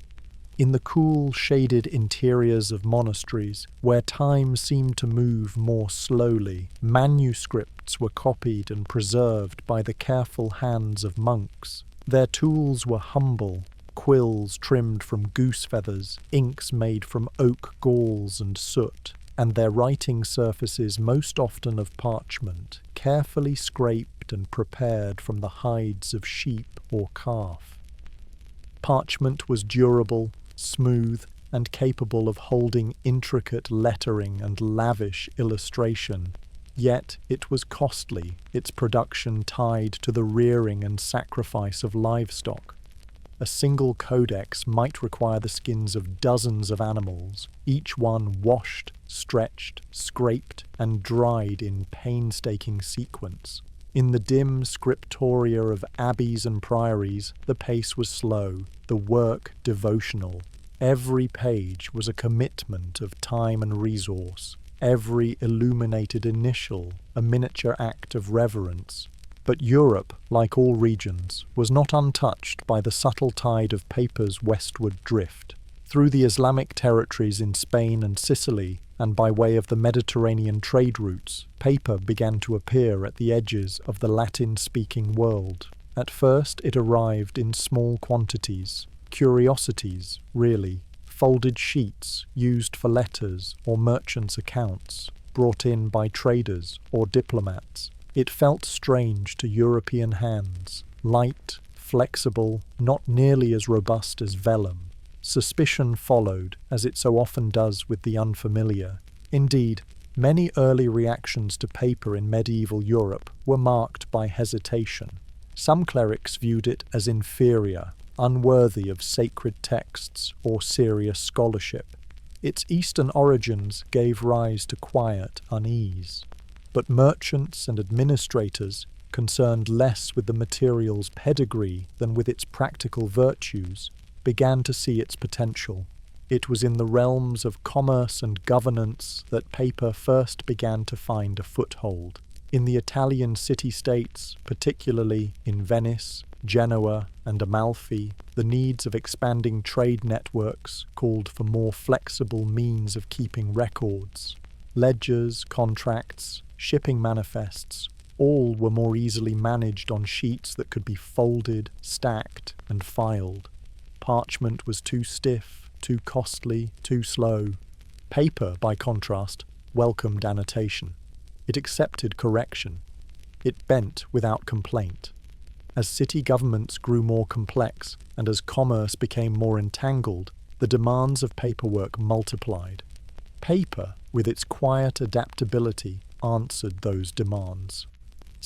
In the cool, shaded interiors of monasteries, where time seemed to move more slowly, manuscripts were copied and preserved by the careful hands of monks. Their tools were humble, quills trimmed from goose feathers, inks made from oak galls and soot, and their writing surfaces most often of parchment, carefully scraped and prepared from the hides of sheep or calf. Parchment was durable, smooth, and capable of holding intricate lettering and lavish illustration. Yet it was costly, its production tied to the rearing and sacrifice of livestock. A single codex might require the skins of dozens of animals, each one washed, stretched, scraped, and dried in painstaking sequence. In the dim scriptoria of abbeys and priories, the pace was slow, the work devotional. Every page was a commitment of time and resource, every illuminated initial a miniature act of reverence. But Europe, like all regions, was not untouched by the subtle tide of paper's westward drift. Through the Islamic territories in Spain and Sicily, and by way of the Mediterranean trade routes, paper began to appear at the edges of the Latin-speaking world. At first it arrived in small quantities, curiosities, really, folded sheets used for letters or merchants' accounts, brought in by traders or diplomats. It felt strange to European hands, light, flexible, not nearly as robust as vellum. Suspicion followed, as it so often does with the unfamiliar. Indeed, many early reactions to paper in medieval Europe were marked by hesitation. Some clerics viewed it as inferior, unworthy of sacred texts or serious scholarship. Its Eastern origins gave rise to quiet unease. But merchants and administrators, concerned less with the material's pedigree than with its practical virtues, began to see its potential. It was in the realms of commerce and governance that paper first began to find a foothold. In the Italian city-states, particularly in Venice, Genoa, and Amalfi, the needs of expanding trade networks called for more flexible means of keeping records. Ledgers, contracts, shipping manifests, all were more easily managed on sheets that could be folded, stacked, and filed. Parchment was too stiff, too costly, too slow. Paper, by contrast, welcomed annotation. It accepted correction. It bent without complaint. As city governments grew more complex and as commerce became more entangled, the demands of paperwork multiplied. Paper, with its quiet adaptability, answered those demands.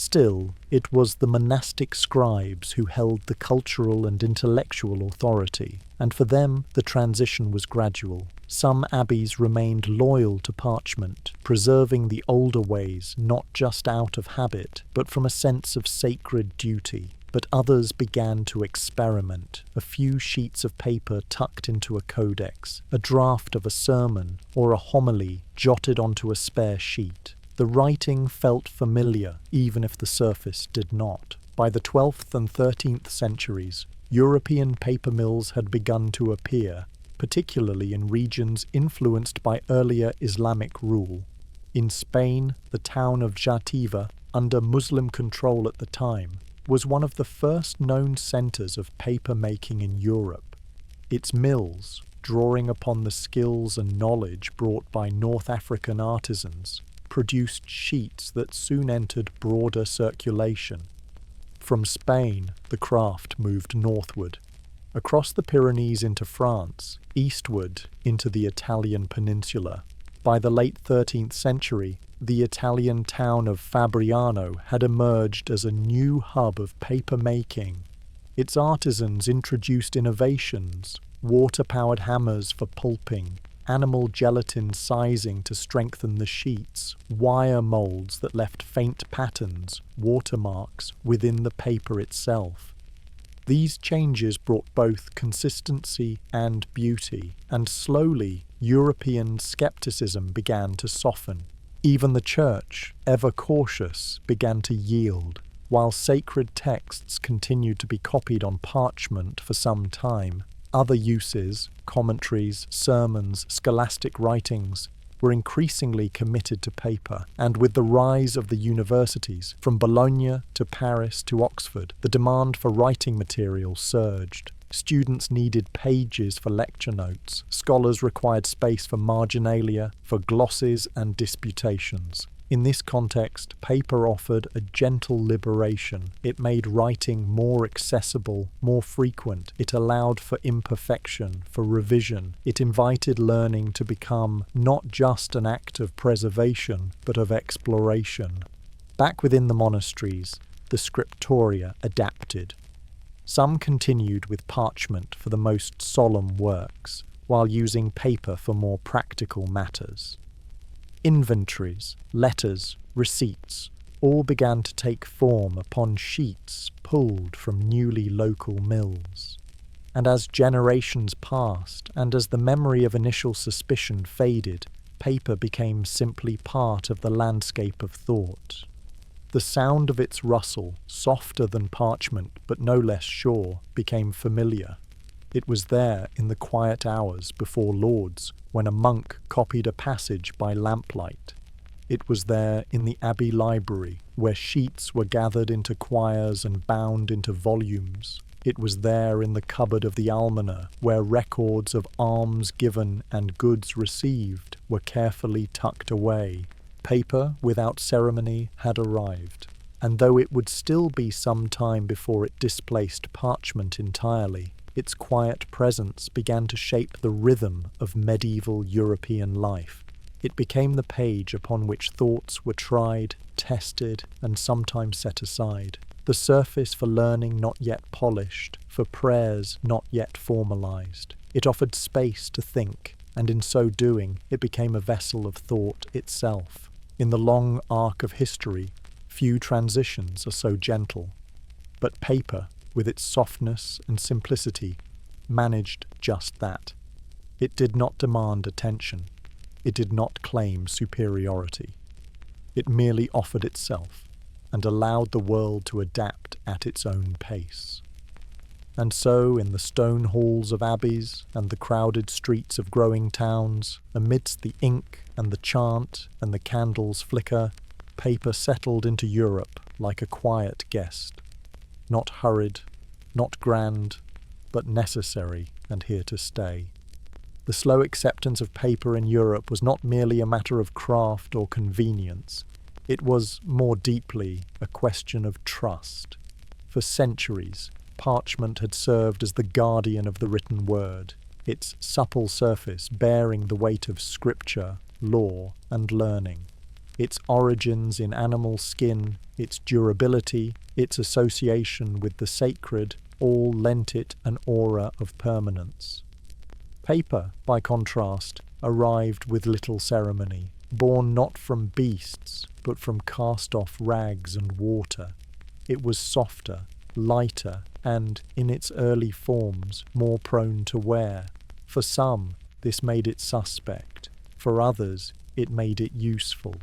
Still, it was the monastic scribes who held the cultural and intellectual authority, and for them the transition was gradual. Some abbeys remained loyal to parchment, preserving the older ways not just out of habit, but from a sense of sacred duty. But others began to experiment, a few sheets of paper tucked into a codex, a draft of a sermon, or a homily jotted onto a spare sheet. The writing felt familiar, even if the surface did not. By the 12th and 13th centuries, European paper mills had begun to appear, particularly in regions influenced by earlier Islamic rule. In Spain, the town of Játiva, under Muslim control at the time, was one of the first known centres of paper making in Europe. Its mills, drawing upon the skills and knowledge brought by North African artisans, produced sheets that soon entered broader circulation. From Spain, the craft moved northward, across the Pyrenees into France, eastward into the Italian peninsula. By the late 13th century, the Italian town of Fabriano had emerged as a new hub of paper making. Its artisans introduced innovations: water-powered hammers for pulping, animal gelatin sizing to strengthen the sheets, wire molds that left faint patterns, watermarks, within the paper itself. These changes brought both consistency and beauty, and slowly European skepticism began to soften. Even the church, ever cautious, began to yield. While sacred texts continued to be copied on parchment for some time, other uses, commentaries, sermons, scholastic writings, were increasingly committed to paper, and with the rise of the universities, from Bologna to Paris to Oxford, the demand for writing material surged. Students needed pages for lecture notes, scholars required space for marginalia, for glosses and disputations. In this context, paper offered a gentle liberation. It made writing more accessible, more frequent. It allowed for imperfection, for revision. It invited learning to become not just an act of preservation, but of exploration. Back within the monasteries, the scriptoria adapted. Some continued with parchment for the most solemn works, while using paper for more practical matters. Inventories, letters, receipts, all began to take form upon sheets pulled from newly local mills. And as generations passed, and as the memory of initial suspicion faded, paper became simply part of the landscape of thought. The sound of its rustle, softer than parchment but no less sure, became familiar. It was there in the quiet hours before Lauds, when a monk copied a passage by lamplight. It was there in the abbey library, where sheets were gathered into quires and bound into volumes. It was there in the cupboard of the almoner, where records of alms given and goods received were carefully tucked away. Paper, without ceremony, had arrived, and though it would still be some time before it displaced parchment entirely, its quiet presence began to shape the rhythm of medieval European life. It became the page upon which thoughts were tried, tested, and sometimes set aside, the surface for learning not yet polished, for prayers not yet formalized. It offered space to think, and in so doing, it became a vessel of thought itself. In the long arc of history, few transitions are so gentle, but paper, with its softness and simplicity, managed just that. It did not demand attention. It did not claim superiority. It merely offered itself and allowed the world to adapt at its own pace. And so, in the stone halls of abbeys and the crowded streets of growing towns, amidst the ink and the chant and the candles' flicker, paper settled into Europe like a quiet guest. Not hurried, not grand, but necessary and here to stay. The slow acceptance of paper in Europe was not merely a matter of craft or convenience. It was, more deeply, a question of trust. For centuries, parchment had served as the guardian of the written word, its supple surface bearing the weight of scripture, law, and learning. its origins in animal skin, its durability, its association with the sacred, all lent it an aura of permanence. Paper, by contrast, arrived with little ceremony, born not from beasts, but from cast-off rags and water. It was softer, lighter, and, in its early forms, more prone to wear. For some, this made it suspect. For others, it made it useful.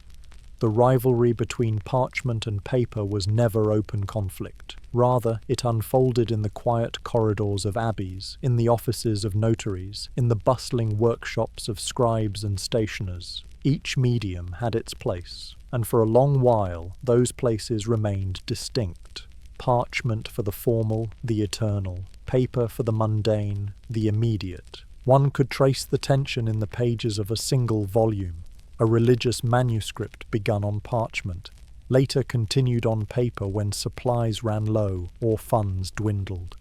The rivalry between parchment and paper was never open conflict. Rather, it unfolded in the quiet corridors of abbeys, in the offices of notaries, in the bustling workshops of scribes and stationers. Each medium had its place, and for a long while those places remained distinct. Parchment for the formal, the eternal; paper for the mundane, the immediate. One could trace the tension in the pages of a single volume, a religious manuscript begun on parchment, later continued on paper when supplies ran low or funds dwindled.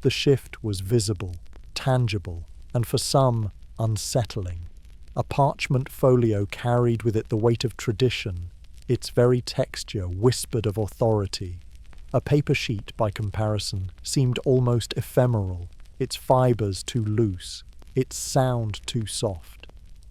The shift was visible, tangible, and for some, unsettling. A parchment folio carried with it the weight of tradition. Its very texture whispered of authority. A paper sheet, by comparison, seemed almost ephemeral, its fibres too loose, its sound too soft.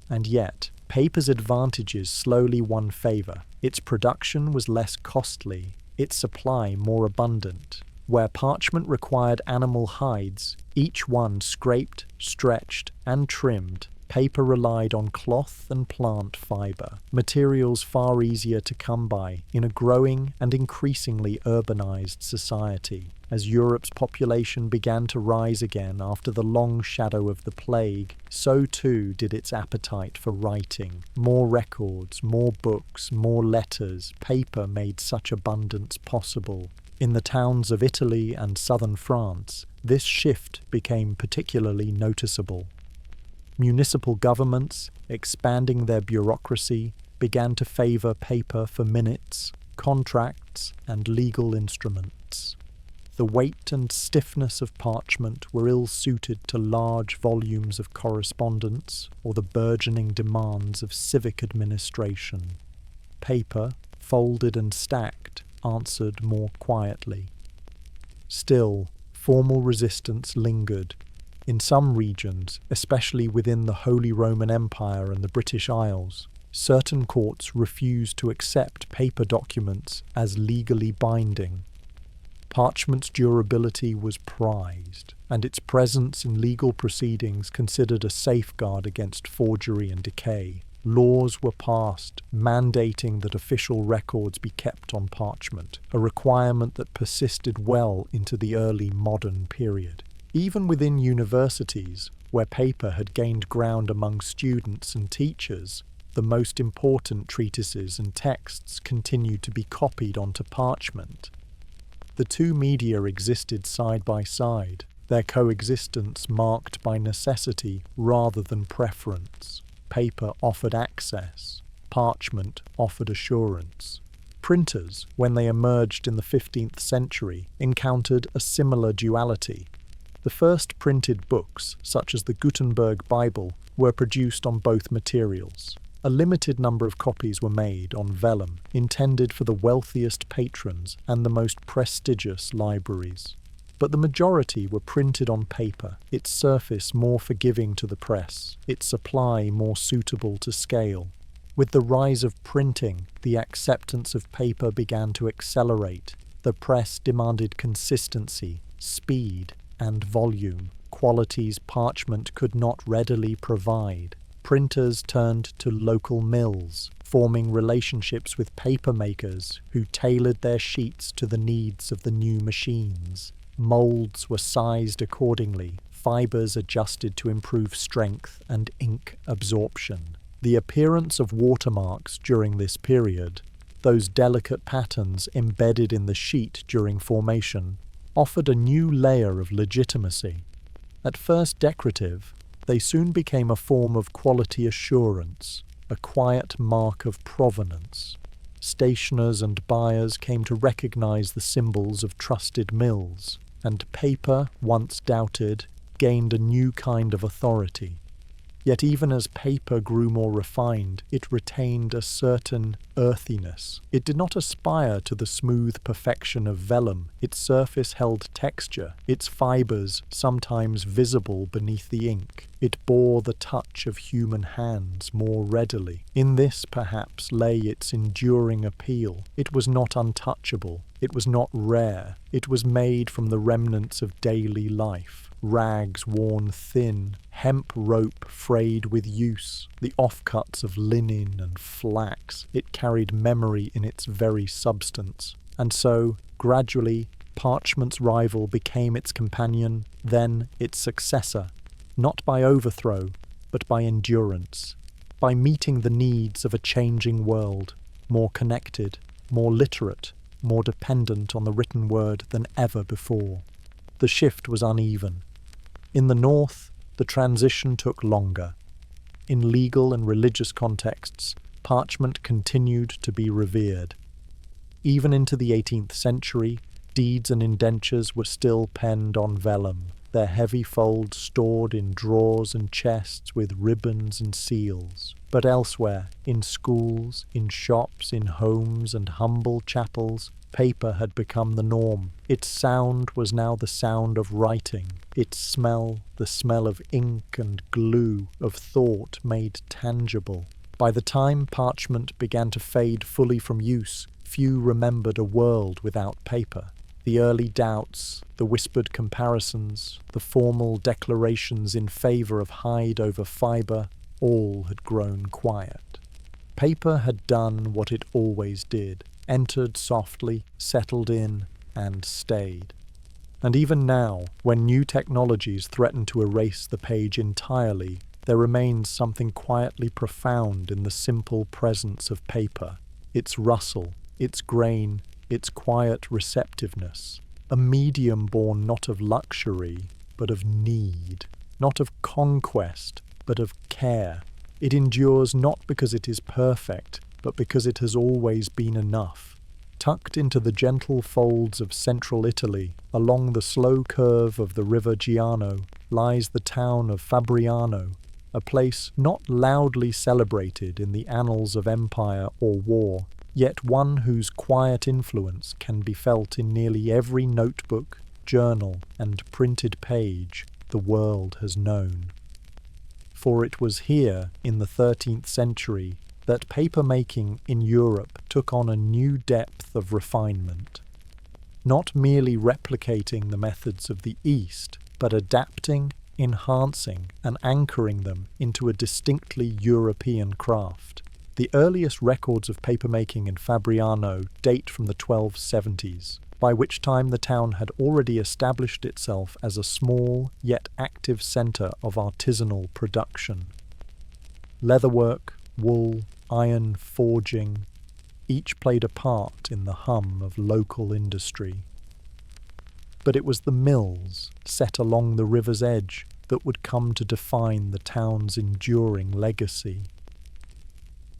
And yet, paper's advantages slowly won favour. Its production was less costly, its supply more abundant. Where parchment required animal hides, each one scraped, stretched, and trimmed, paper relied on cloth and plant fibre, materials far easier to come by in a growing and increasingly urbanized society. As Europe's population began to rise again after the long shadow of the plague, so too did its appetite for writing. More records, more books, more letters, paper made such abundance possible. In the towns of Italy and southern France, this shift became particularly noticeable. Municipal governments, expanding their bureaucracy, began to favour paper for minutes, contracts, and legal instruments. The weight and stiffness of parchment were ill-suited to large volumes of correspondence or the burgeoning demands of civic administration. Paper, folded and stacked, answered more quietly. Still, formal resistance lingered. In some regions, especially within the Holy Roman Empire and the British Isles, certain courts refused to accept paper documents as legally binding. Parchment's durability was prized, and its presence in legal proceedings considered a safeguard against forgery and decay. Laws were passed mandating that official records be kept on parchment, a requirement that persisted well into the early modern period. Even within universities, where paper had gained ground among students and teachers, the most important treatises and texts continued to be copied onto parchment. The two media existed side by side, their coexistence marked by necessity rather than preference. Paper offered access, parchment offered assurance. Printers, when they emerged in the 15th century, encountered a similar duality. The first printed books, such as the Gutenberg Bible, were produced on both materials. A limited number of copies were made on vellum, intended for the wealthiest patrons and the most prestigious libraries. But the majority were printed on paper, its surface more forgiving to the press, its supply more suitable to scale. With the rise of printing, the acceptance of paper began to accelerate. The press demanded consistency, speed, and volume, qualities parchment could not readily provide. Printers turned to local mills, forming relationships with papermakers who tailored their sheets to the needs of the new machines. Molds were sized accordingly, fibres adjusted to improve strength and ink absorption. The appearance of watermarks during this period, those delicate patterns embedded in the sheet during formation, offered a new layer of legitimacy. At first decorative, they soon became a form of quality assurance, a quiet mark of provenance. Stationers and buyers came to recognize the symbols of trusted mills, and paper, once doubted, gained a new kind of authority. Yet even as paper grew more refined, it retained a certain earthiness. It did not aspire to the smooth perfection of vellum. Its surface held texture, its fibres sometimes visible beneath the ink. It bore the touch of human hands more readily. In this, perhaps, lay its enduring appeal. It was not untouchable. It was not rare. It was made from the remnants of daily life. Rags worn thin, hemp rope frayed with use, the offcuts of linen and flax. It carried memory in its very substance. And so, gradually, parchment's rival became its companion, then its successor, not by overthrow, but by endurance, by meeting the needs of a changing world, more connected, more literate, more dependent on the written word than ever before. The shift was uneven. In the North, the transition took longer. In legal and religious contexts, parchment continued to be revered. Even into the 18th century, deeds and indentures were still penned on vellum, their heavy folds stored in drawers and chests with ribbons and seals. But elsewhere, in schools, in shops, in homes and humble chapels, paper had become the norm. Its sound was now the sound of writing, its smell the smell of ink and glue, of thought made tangible. By the time parchment began to fade fully from use, few remembered a world without paper. The early doubts, the whispered comparisons, the formal declarations in favour of hide over fibre, all had grown quiet. Paper had done what it always did, entered softly, settled in, and stayed. And even now, when new technologies threaten to erase the page entirely, there remains something quietly profound in the simple presence of paper, its rustle, its grain, its quiet receptiveness, a medium born not of luxury, but of need, not of conquest, but of care. It endures not because it is perfect, but because it has always been enough. Tucked into the gentle folds of central Italy, along the slow curve of the river Giano, lies the town of Fabriano, a place not loudly celebrated in the annals of empire or war, yet one whose quiet influence can be felt in nearly every notebook, journal, and printed page the world has known. For it was here, in the 13th century, that papermaking in Europe took on a new depth of refinement. Not merely replicating the methods of the East, but adapting, enhancing, and anchoring them into a distinctly European craft. The earliest records of papermaking in Fabriano date from the 1270s, by which time the town had already established itself as a small yet active centre of artisanal production. Leatherwork, wool, iron forging, each played a part in the hum of local industry. But it was the mills set along the river's edge that would come to define the town's enduring legacy.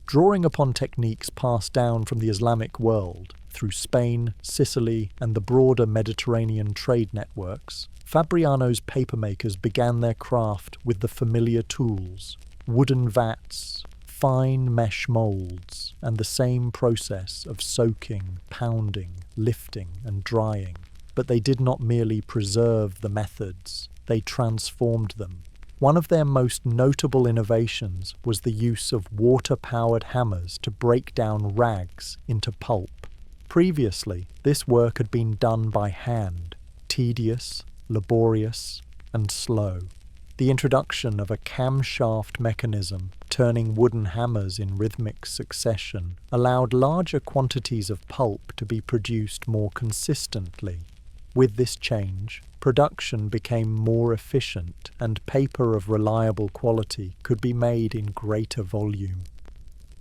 Drawing upon techniques passed down from the Islamic world through Spain, Sicily, and the broader Mediterranean trade networks, Fabriano's papermakers began their craft with the familiar tools: wooden vats, fine mesh moulds, and the same process of soaking, pounding, lifting, and drying. But they did not merely preserve the methods, they transformed them. One of their most notable innovations was the use of water-powered hammers to break down rags into pulp. Previously, this work had been done by hand, tedious, laborious, and slow. The introduction of a camshaft mechanism, turning wooden hammers in rhythmic succession, allowed larger quantities of pulp to be produced more consistently. With this change, production became more efficient and paper of reliable quality could be made in greater volume.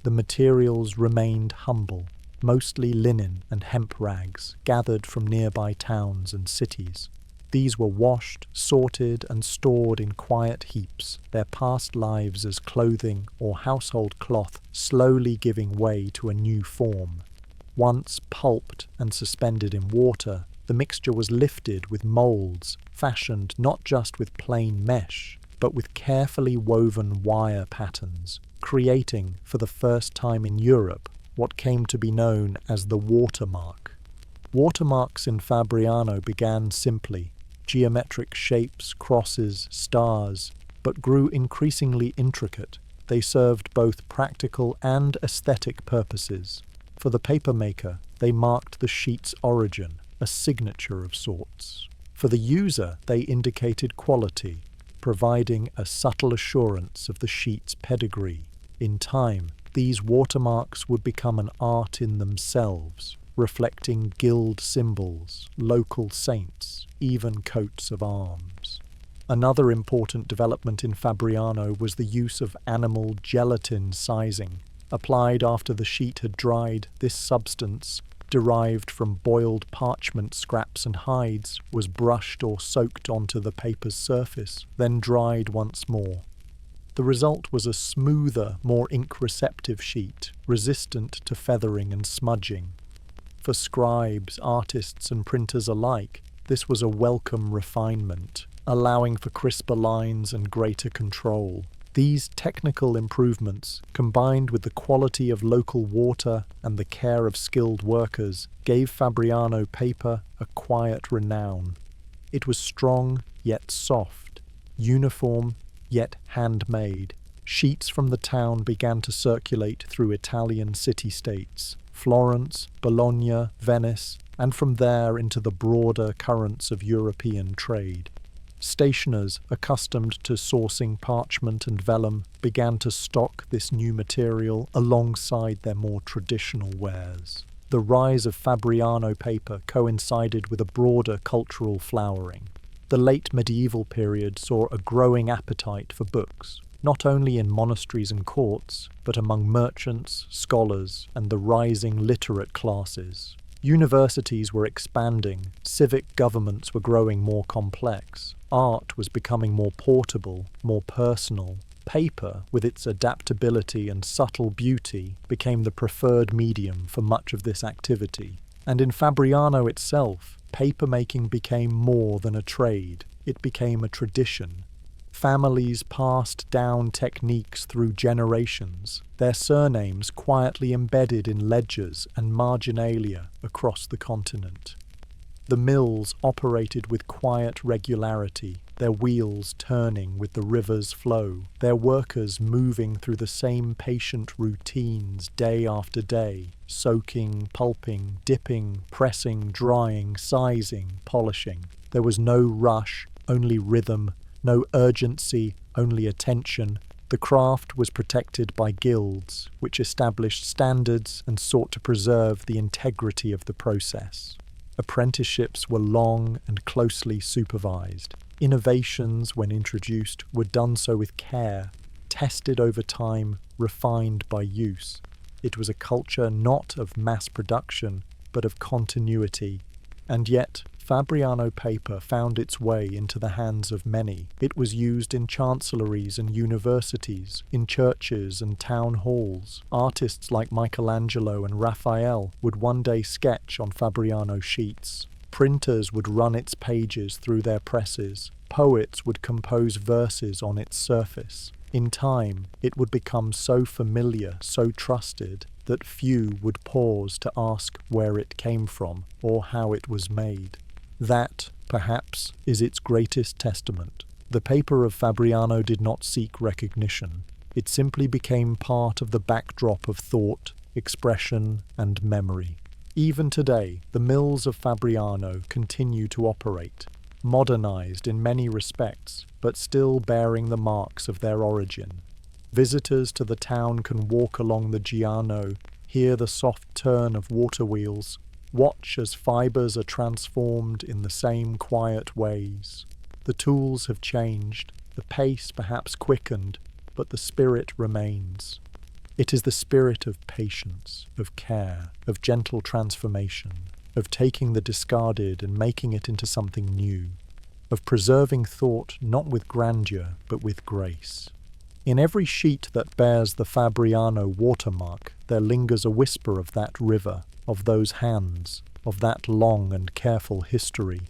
The materials remained humble, mostly linen and hemp rags gathered from nearby towns and cities. These were washed, sorted, and stored in quiet heaps, their past lives as clothing or household cloth slowly giving way to a new form. Once pulped and suspended in water, the mixture was lifted with moulds, fashioned not just with plain mesh, but with carefully woven wire patterns, creating, for the first time in Europe, what came to be known as the watermark. Watermarks in Fabriano began simply, geometric shapes, crosses, stars, but grew increasingly intricate. They served both practical and aesthetic purposes. For the papermaker, they marked the sheet's origin, a signature of sorts. For the user, they indicated quality, providing a subtle assurance of the sheet's pedigree. In time, these watermarks would become an art in themselves, reflecting guild symbols, local saints, even coats of arms. Another important development in Fabriano was the use of animal gelatin sizing. Applied after the sheet had dried, this substance, derived from boiled parchment scraps and hides, was brushed or soaked onto the paper's surface, then dried once more. The result was a smoother, more ink-receptive sheet, resistant to feathering and smudging. For scribes, artists, and printers alike, this was a welcome refinement, allowing for crisper lines and greater control. These technical improvements, combined with the quality of local water and the care of skilled workers, gave Fabriano paper a quiet renown. It was strong yet soft, uniform yet handmade. Sheets from the town began to circulate through Italian city-states, Florence, Bologna, Venice, and from there into the broader currents of European trade. Stationers, accustomed to sourcing parchment and vellum, began to stock this new material alongside their more traditional wares. The rise of Fabriano paper coincided with a broader cultural flowering. The late medieval period saw a growing appetite for books, not only in monasteries and courts, but among merchants, scholars, and the rising literate classes. Universities were expanding, civic governments were growing more complex, art was becoming more portable, more personal. Paper, with its adaptability and subtle beauty, became the preferred medium for much of this activity. And in Fabriano itself, papermaking became more than a trade. It became a tradition. Families passed down techniques through generations, their surnames quietly embedded in ledgers and marginalia across the continent. The mills operated with quiet regularity, their wheels turning with the river's flow, their workers moving through the same patient routines day after day, soaking, pulping, dipping, pressing, drying, sizing, polishing. There was no rush, only rhythm, no urgency, only attention. The craft was protected by guilds, which established standards and sought to preserve the integrity of the process. Apprenticeships were long and closely supervised. Innovations, when introduced, were done so with care, tested over time, refined by use. It was a culture not of mass production, but of continuity. And yet, Fabriano paper found its way into the hands of many. It was used in chancelleries and universities, in churches and town halls. Artists like Michelangelo and Raphael would one day sketch on Fabriano sheets. Printers would run its pages through their presses. Poets would compose verses on its surface. In time, it would become so familiar, so trusted, that few would pause to ask where it came from or how it was made. That, perhaps, is its greatest testament. The paper of Fabriano did not seek recognition. It simply became part of the backdrop of thought, expression, and memory. Even today, the mills of Fabriano continue to operate, modernized in many respects, but still bearing the marks of their origin. Visitors to the town can walk along the Giano, hear the soft turn of water wheels, watch as fibres are transformed in the same quiet ways. The tools have changed, the pace perhaps quickened, but the spirit remains. It is the spirit of patience, of care, of gentle transformation, of taking the discarded and making it into something new, of preserving thought not with grandeur but with grace. In every sheet that bears the Fabriano watermark, there lingers a whisper of that river, of those hands, of that long and careful history.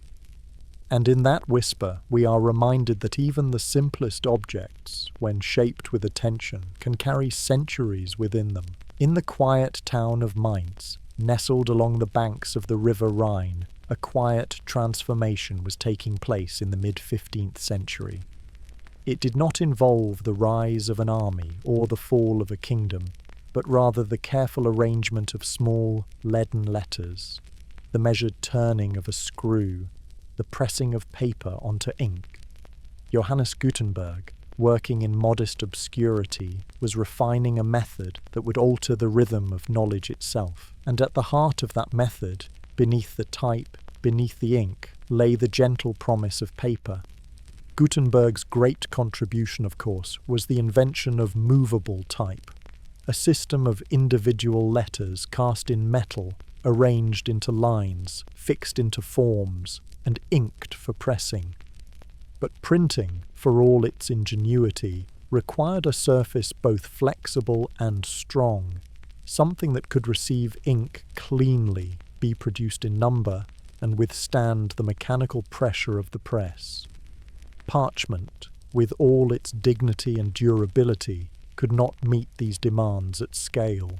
And in that whisper, we are reminded that even the simplest objects, when shaped with attention, can carry centuries within them. In the quiet town of Mainz, nestled along the banks of the river Rhine, a quiet transformation was taking place in the mid-15th century. It did not involve the rise of an army or the fall of a kingdom, but rather the careful arrangement of small, leaden letters, the measured turning of a screw, the pressing of paper onto ink. Johannes Gutenberg, working in modest obscurity, was refining a method that would alter the rhythm of knowledge itself. And at the heart of that method, beneath the type, beneath the ink, lay the gentle promise of paper. Gutenberg's great contribution, of course, was the invention of movable type, a system of individual letters cast in metal, arranged into lines, fixed into forms, and inked for pressing. But printing, for all its ingenuity, required a surface both flexible and strong, something that could receive ink cleanly, be produced in number, and withstand the mechanical pressure of the press. Parchment, with all its dignity and durability, could not meet these demands at scale.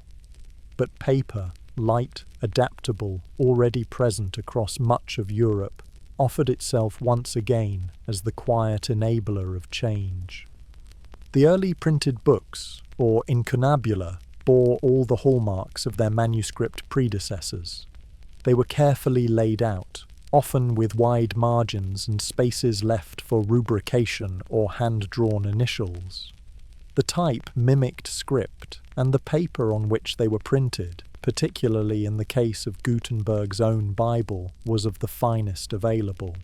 But paper, light, adaptable, already present across much of Europe, offered itself once again as the quiet enabler of change. The early printed books, or incunabula, bore all the hallmarks of their manuscript predecessors. They were carefully laid out, often with wide margins and spaces left for rubrication or hand-drawn initials. The type mimicked script, and the paper on which they were printed, particularly in the case of Gutenberg's own Bible, was of the finest available.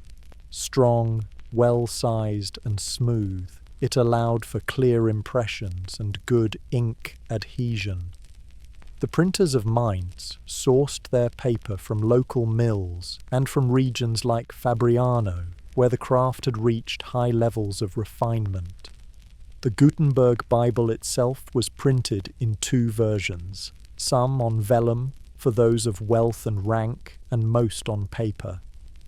Strong, well-sized and smooth, it allowed for clear impressions and good ink adhesion. The printers of Mainz sourced their paper from local mills and from regions like Fabriano, where the craft had reached high levels of refinement. The Gutenberg Bible itself was printed in two versions, some on vellum for those of wealth and rank, and most on paper.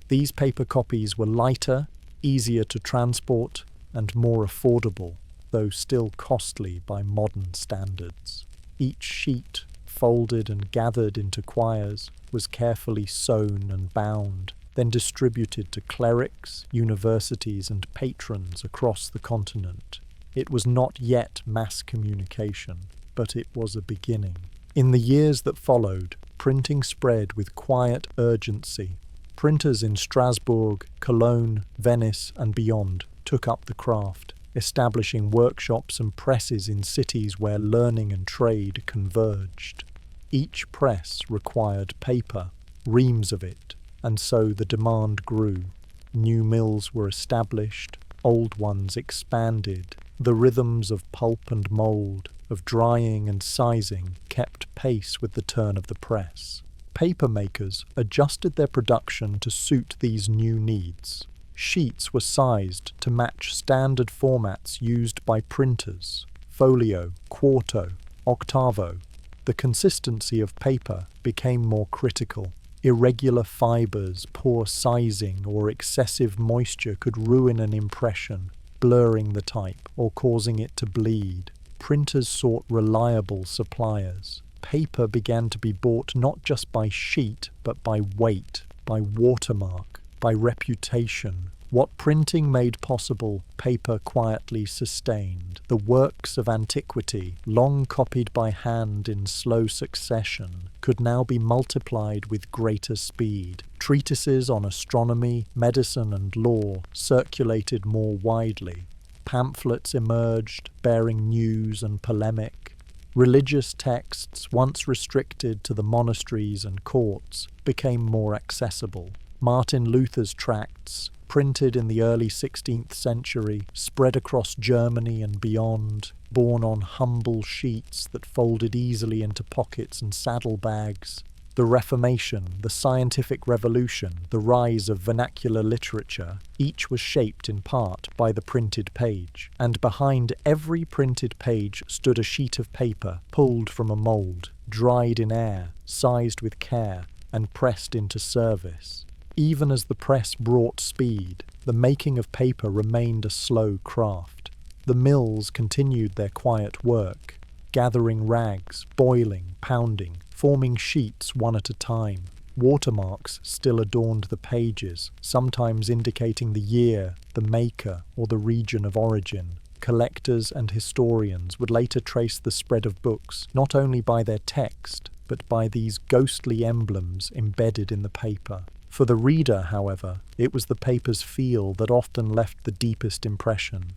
These paper copies were lighter, easier to transport, and more affordable, though still costly by modern standards. Each sheet, folded and gathered into quires, was carefully sewn and bound, then distributed to clerics, universities, and patrons across the continent. It was not yet mass communication, but it was a beginning. In the years that followed, printing spread with quiet urgency. Printers in Strasbourg, Cologne, Venice, and beyond took up the craft, establishing workshops and presses in cities where learning and trade converged. Each press required paper, reams of it, and so the demand grew. New mills were established, old ones expanded. The rhythms of pulp and mould, of drying and sizing, kept pace with the turn of the press. Papermakers adjusted their production to suit these new needs. Sheets were sized to match standard formats used by printers: folio, quarto, octavo. The consistency of paper became more critical. Irregular fibres, poor sizing, or excessive moisture could ruin an impression, blurring the type or causing it to bleed. Printers sought reliable suppliers. Paper began to be bought not just by sheet, but by weight, by watermark, by reputation. What printing made possible, paper quietly sustained. The works of antiquity, long copied by hand in slow succession, could now be multiplied with greater speed. Treatises on astronomy, medicine, and law circulated more widely. Pamphlets emerged, bearing news and polemic. Religious texts, once restricted to the monasteries and courts, became more accessible. Martin Luther's tracts, printed in the early 16th century, spread across Germany and beyond, borne on humble sheets that folded easily into pockets and saddlebags. The Reformation, the scientific revolution, the rise of vernacular literature, each was shaped in part by the printed page, and behind every printed page stood a sheet of paper pulled from a mould, dried in air, sized with care, and pressed into service. even as the press brought speed, the making of paper remained a slow craft. The mills continued their quiet work, gathering rags, boiling, pounding, forming sheets one at a time. Watermarks still adorned the pages, sometimes indicating the year, the maker, or the region of origin. Collectors and historians would later trace the spread of books not only by their text, but by these ghostly emblems embedded in the paper. For the reader, however, it was the paper's feel that often left the deepest impression.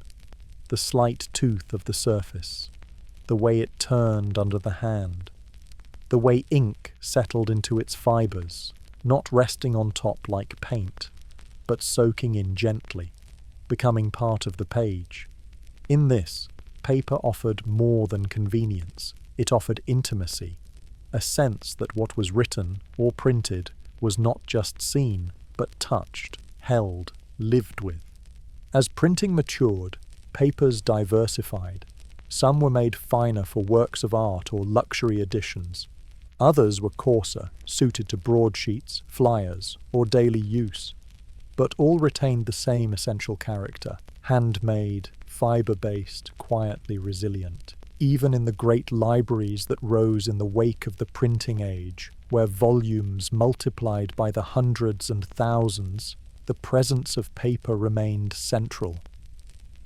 The slight tooth of the surface, the way it turned under the hand, the way ink settled into its fibres, not resting on top like paint, but soaking in gently, becoming part of the page. In this, paper offered more than convenience. It offered intimacy, a sense that what was written or printed was not just seen, but touched, held, lived with. As printing matured, papers diversified. Some were made finer for works of art or luxury editions. Others were coarser, suited to broadsheets, flyers, or daily use. But all retained the same essential character: handmade, fibre-based, quietly resilient. Even in the great libraries that rose in the wake of the printing age, where volumes multiplied by the hundreds and thousands, the presence of paper remained central.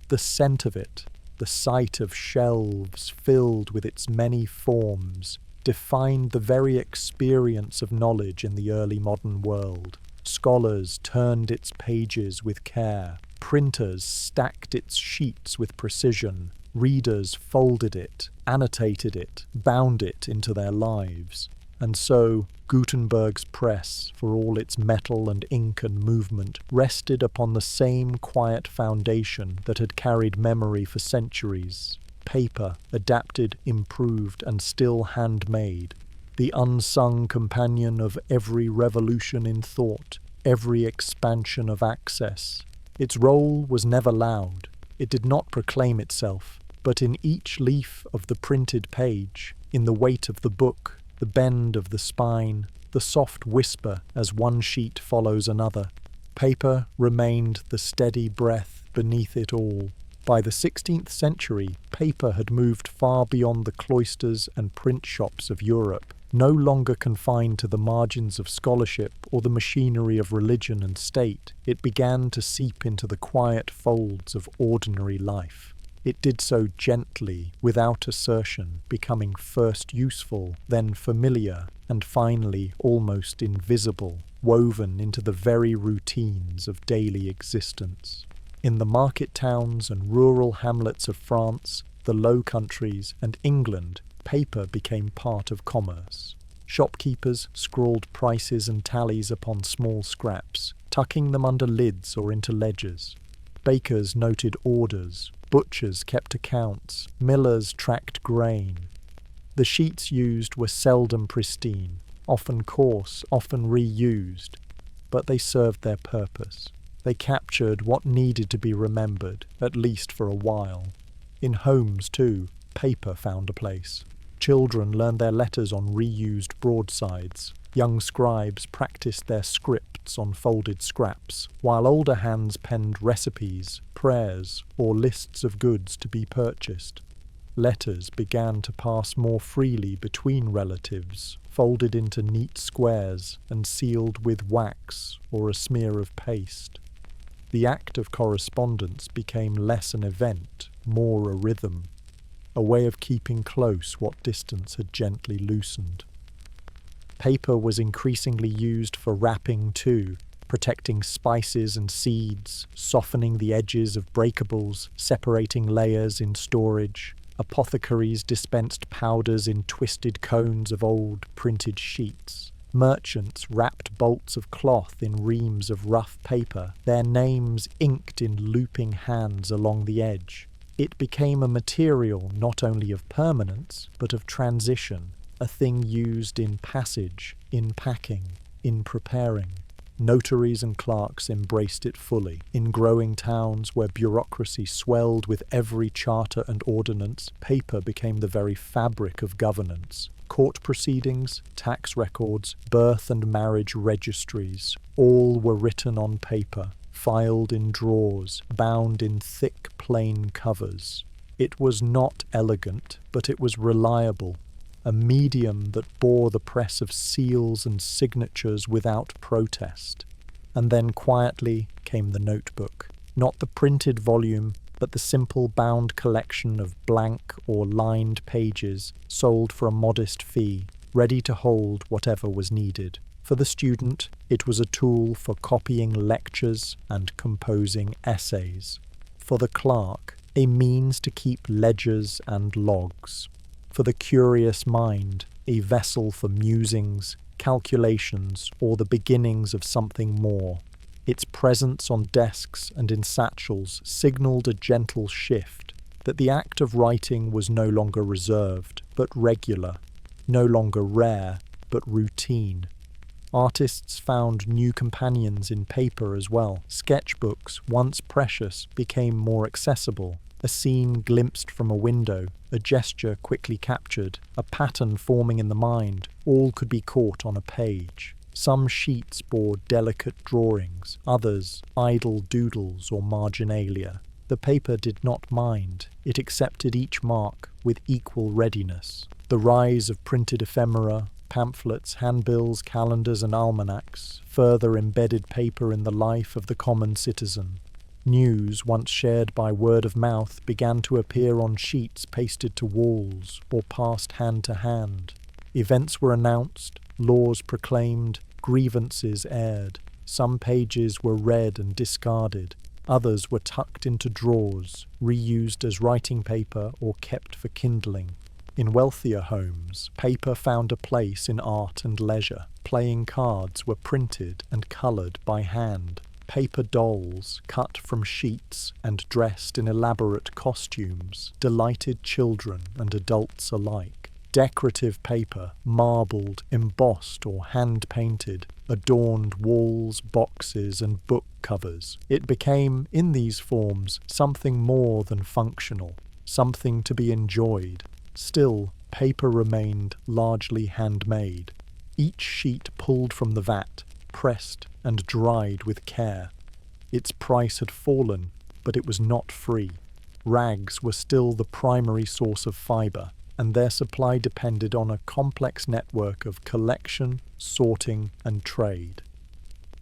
The scent of it, the sight of shelves filled with its many forms, defined the very experience of knowledge in the early modern world. Scholars turned its pages with care, printers stacked its sheets with precision, readers folded it, annotated it, bound it into their lives. And so, Gutenberg's press, for all its metal and ink and movement, rested upon the same quiet foundation that had carried memory for centuries. Paper, adapted, improved, and still handmade, the unsung companion of every revolution in thought, every expansion of access. Its role was never loud. It did not proclaim itself, but in each leaf of the printed page, in the weight of the book, the bend of the spine, the soft whisper as one sheet follows another, paper remained the steady breath beneath it all. By the 16th century, paper had moved far beyond the cloisters and print shops of Europe, no longer confined to the margins of scholarship or the machinery of religion and state. It began to seep into the quiet folds of ordinary life. It did so gently, without assertion, becoming first useful, then familiar, and finally almost invisible, woven into the very routines of daily existence. In the market towns and rural hamlets of France, the Low Countries, and England, paper became part of commerce. Shopkeepers scrawled prices and tallies upon small scraps, tucking them under lids or into ledgers. Bakers noted orders, butchers kept accounts, millers tracked grain. The sheets used were seldom pristine, often coarse, often reused, but they served their purpose. They captured what needed to be remembered, at least for a while. In homes, too, paper found a place. Children learned their letters on reused broadsides. Young scribes practiced their scripts on folded scraps, while older hands penned recipes, prayers, or lists of goods to be purchased. Letters began to pass more freely between relatives, folded into neat squares and sealed with wax or a smear of paste. The act of correspondence became less an event, more a rhythm, a way of keeping close what distance had gently loosened. Paper was increasingly used for wrapping too, protecting spices and seeds, softening the edges of breakables, separating layers in storage. Apothecaries dispensed powders in twisted cones of old printed sheets. Merchants wrapped bolts of cloth in reams of rough paper, their names inked in looping hands along the edge. It became a material not only of permanence, but of transition, a thing used in passage, in packing, in preparing. Notaries and clerks embraced it fully. In growing towns where bureaucracy swelled with every charter and ordinance, paper became the very fabric of governance. Court proceedings, tax records, birth and marriage registries, all were written on paper, filed in drawers, bound in thick, plain covers. It was not elegant, but it was reliable, a medium that bore the press of seals and signatures without protest. And then quietly came the notebook, not the printed volume, but the simple bound collection of blank or lined pages sold for a modest fee, ready to hold whatever was needed. For the student, it was a tool for copying lectures and composing essays. For the clerk, a means to keep ledgers and logs. For the curious mind, a vessel for musings, calculations, or the beginnings of something more. Its presence on desks and in satchels signalled a gentle shift, that the act of writing was no longer reserved, but regular, no longer rare, but routine. Artists found new companions in paper as well. Sketchbooks, once precious, became more accessible. A scene glimpsed from a window, a gesture quickly captured, a pattern forming in the mind, all could be caught on a page. Some sheets bore delicate drawings, others idle doodles or marginalia. The paper did not mind. It accepted each mark with equal readiness. The rise of printed ephemera, pamphlets, handbills, calendars and almanacs further embedded paper in the life of the common citizen. News, once shared by word of mouth, began to appear on sheets pasted to walls or passed hand to hand. Events were announced, laws proclaimed, grievances aired. Some pages were read and discarded. Others were tucked into drawers, reused as writing paper or kept for kindling. In wealthier homes, paper found a place in art and leisure. Playing cards were printed and coloured by hand. Paper dolls, cut from sheets and dressed in elaborate costumes, delighted children and adults alike. Decorative paper, marbled, embossed or hand-painted, adorned walls, boxes and book covers. It became, in these forms, something more than functional, something to be enjoyed. Still, paper remained largely handmade. Each sheet pulled from the vat, pressed and dried with care. Its price had fallen, but it was not free. Rags were still the primary source of fibre, and their supply depended on a complex network of collection, sorting, and trade.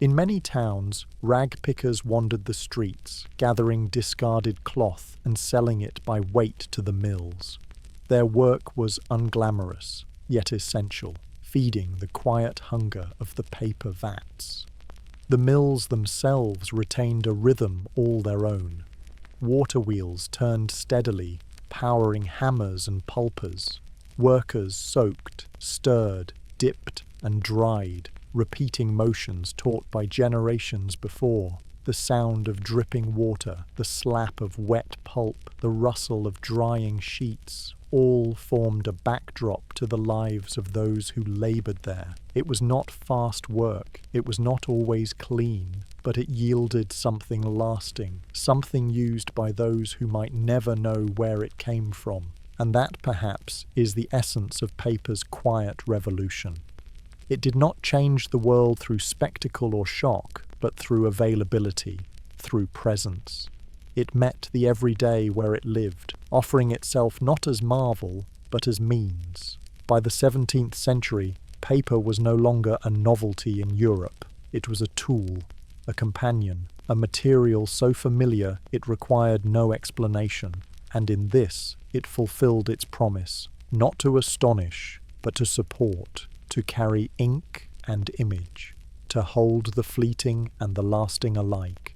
In many towns, rag pickers wandered the streets, gathering discarded cloth and selling it by weight to the mills. Their work was unglamorous, yet essential, feeding the quiet hunger of the paper vats. The mills themselves retained a rhythm all their own. Water wheels turned steadily, powering hammers and pulpers. Workers soaked, stirred, dipped, and dried, repeating motions taught by generations before. The sound of dripping water, the slap of wet pulp, the rustle of drying sheets, all formed a backdrop to the lives of those who laboured there. It was not fast work, it was not always clean, but it yielded something lasting, something used by those who might never know where it came from. And that, perhaps, is the essence of paper's quiet revolution. It did not change the world through spectacle or shock, but through availability, through presence. It met the everyday where it lived, offering itself not as marvel, but as means. By the 17th century, paper was no longer a novelty in Europe. It was a tool, a companion, a material so familiar it required no explanation, and in this it fulfilled its promise, not to astonish, but to support, to carry ink and image, to hold the fleeting and the lasting alike.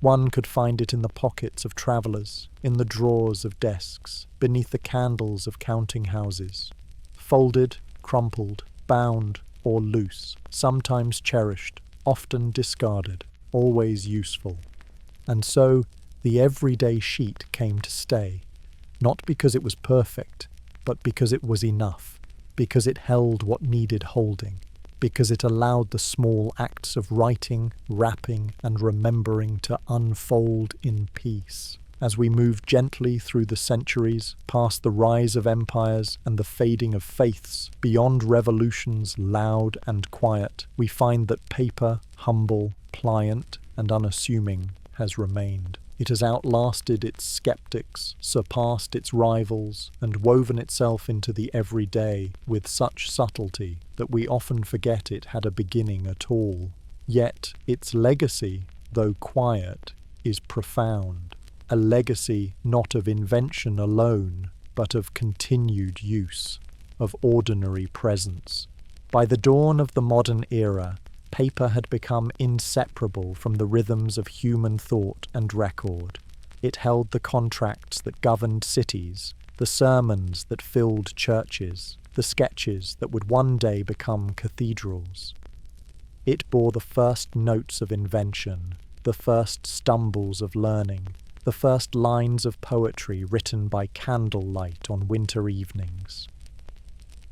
One could find it in the pockets of travellers, in the drawers of desks, beneath the candles of counting houses. Folded, crumpled, bound, or loose, sometimes cherished, often discarded, always useful. And so the everyday sheet came to stay, not because it was perfect, but because it was enough, because it held what needed holding, because it allowed the small acts of writing, wrapping, and remembering to unfold in peace. As we move gently through the centuries, past the rise of empires and the fading of faiths, beyond revolutions loud and quiet, we find that paper, humble, pliant, and unassuming, has remained. It has outlasted its skeptics, surpassed its rivals, and woven itself into the everyday with such subtlety that we often forget it had a beginning at all. Yet its legacy, though quiet, is profound. A legacy not of invention alone, but of continued use, of ordinary presence. By the dawn of the modern era, paper had become inseparable from the rhythms of human thought and record. It held the contracts that governed cities, the sermons that filled churches, the sketches that would one day become cathedrals. It bore the first notes of invention, the first stumbles of learning, the first lines of poetry written by candlelight on winter evenings.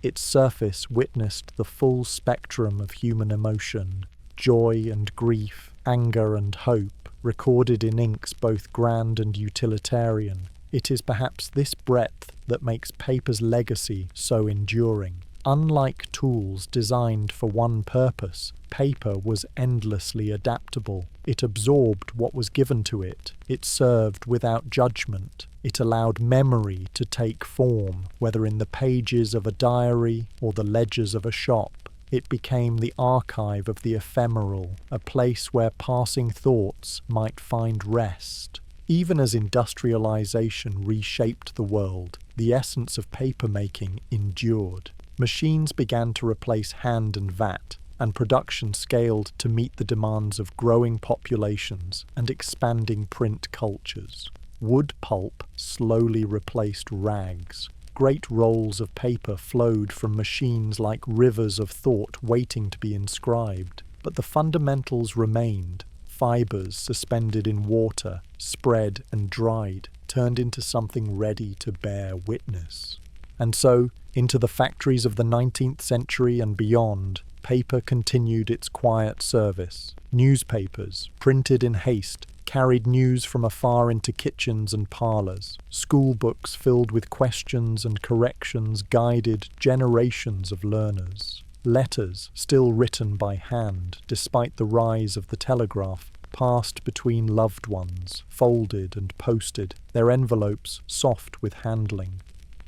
Its surface witnessed the full spectrum of human emotion, joy and grief, anger and hope, recorded in inks both grand and utilitarian. It is perhaps this breadth that makes paper's legacy so enduring. Unlike tools designed for one purpose, paper was endlessly adaptable. It absorbed what was given to it. It served without judgment. It allowed memory to take form, whether in the pages of a diary or the ledgers of a shop. It became the archive of the ephemeral, a place where passing thoughts might find rest. Even as industrialization reshaped the world, the essence of papermaking endured. Machines began to replace hand and vat, and production scaled to meet the demands of growing populations and expanding print cultures. Wood pulp slowly replaced rags. Great rolls of paper flowed from machines like rivers of thought waiting to be inscribed, but the fundamentals remained. Fibres suspended in water, spread and dried, turned into something ready to bear witness. And so, into the factories of the 19th century and beyond, paper continued its quiet service. Newspapers, printed in haste, carried news from afar into kitchens and parlours. School books filled with questions and corrections guided generations of learners. Letters, still written by hand, despite the rise of the telegraph, passed between loved ones, folded and posted, their envelopes soft with handling.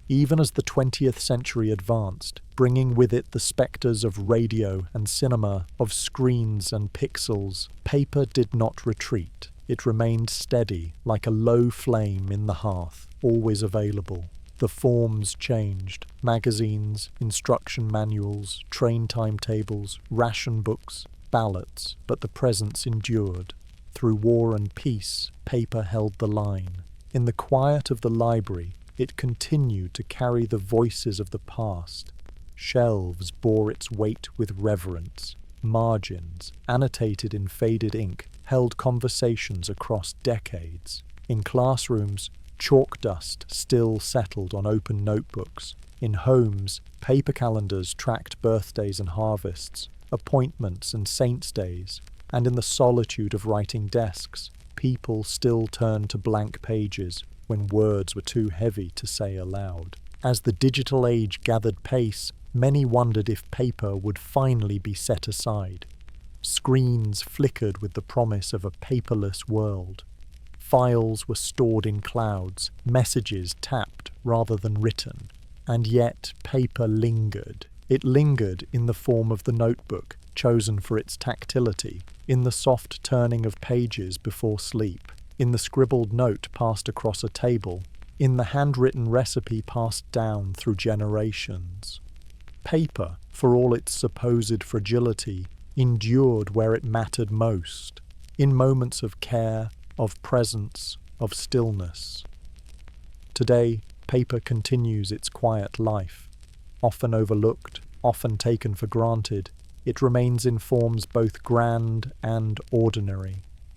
Even as the 20th century advanced, bringing with it the spectres of radio and cinema, of screens and pixels, paper did not retreat. It remained steady, like a low flame in the hearth, always available. The forms changed: magazines, instruction manuals, train timetables, ration books, ballots, but the presence endured. Through war and peace, paper held the line. In the quiet of the library, it continued to carry the voices of the past. Shelves bore its weight with reverence. Margins, annotated in faded ink, held conversations across decades. In classrooms, chalk dust still settled on open notebooks. In homes, paper calendars tracked birthdays and harvests, appointments and saints' days. And in the solitude of writing desks, people still turned to blank pages when words were too heavy to say aloud. As the digital age gathered pace, many wondered if paper would finally be set aside. Screens flickered with the promise of a paperless world. Files were stored in clouds, messages tapped rather than written. And yet paper lingered. It lingered in the form of the notebook, chosen for its tactility, in the soft turning of pages before sleep, in the scribbled note passed across a table, in the handwritten recipe passed down through generations. Paper, for all its supposed fragility, endured where it mattered most, in moments of care, of presence, of stillness. Today, paper continues its quiet life. Often overlooked, often taken for granted, it remains in forms both grand and ordinary.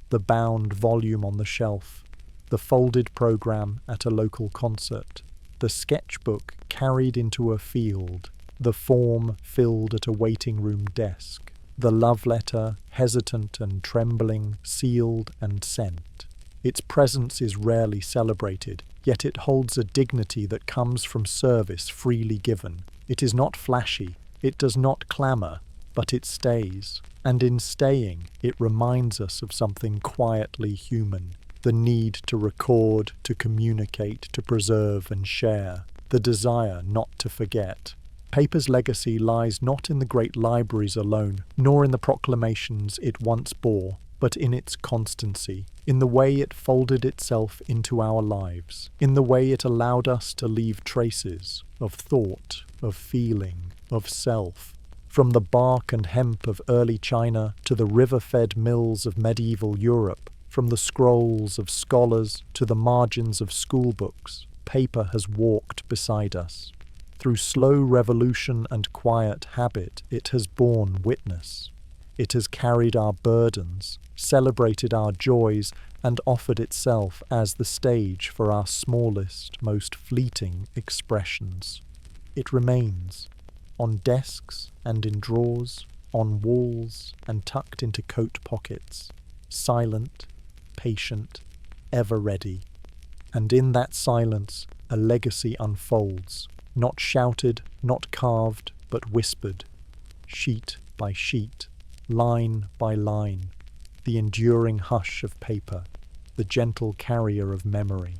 The bound volume on the shelf, the folded program at a local concert, the sketchbook carried into a field, the form filled at a waiting room desk, the love letter, hesitant and trembling, sealed and sent. Its presence is rarely celebrated, yet it holds a dignity that comes from service freely given. It is not flashy, it does not clamour, but it stays. And in staying, it reminds us of something quietly human. The need to record, to communicate, to preserve and share. The desire not to forget. Paper's legacy lies not in the great libraries alone, nor in the proclamations it once bore, but in its constancy, in the way it folded itself into our lives, in the way it allowed us to leave traces of thought, of feeling, of self. From the bark and hemp of early China to the river-fed mills of medieval Europe, from the scrolls of scholars to the margins of schoolbooks, paper has walked beside us. Through slow revolution and quiet habit, it has borne witness. It has carried our burdens, celebrated our joys, and offered itself as the stage for our smallest, most fleeting expressions. It remains, on desks and in drawers, on walls and tucked into coat pockets, silent, patient, ever ready. And in that silence, a legacy unfolds, not shouted, not carved, but whispered, sheet by sheet, line by line, the enduring hush of paper, the gentle carrier of memory.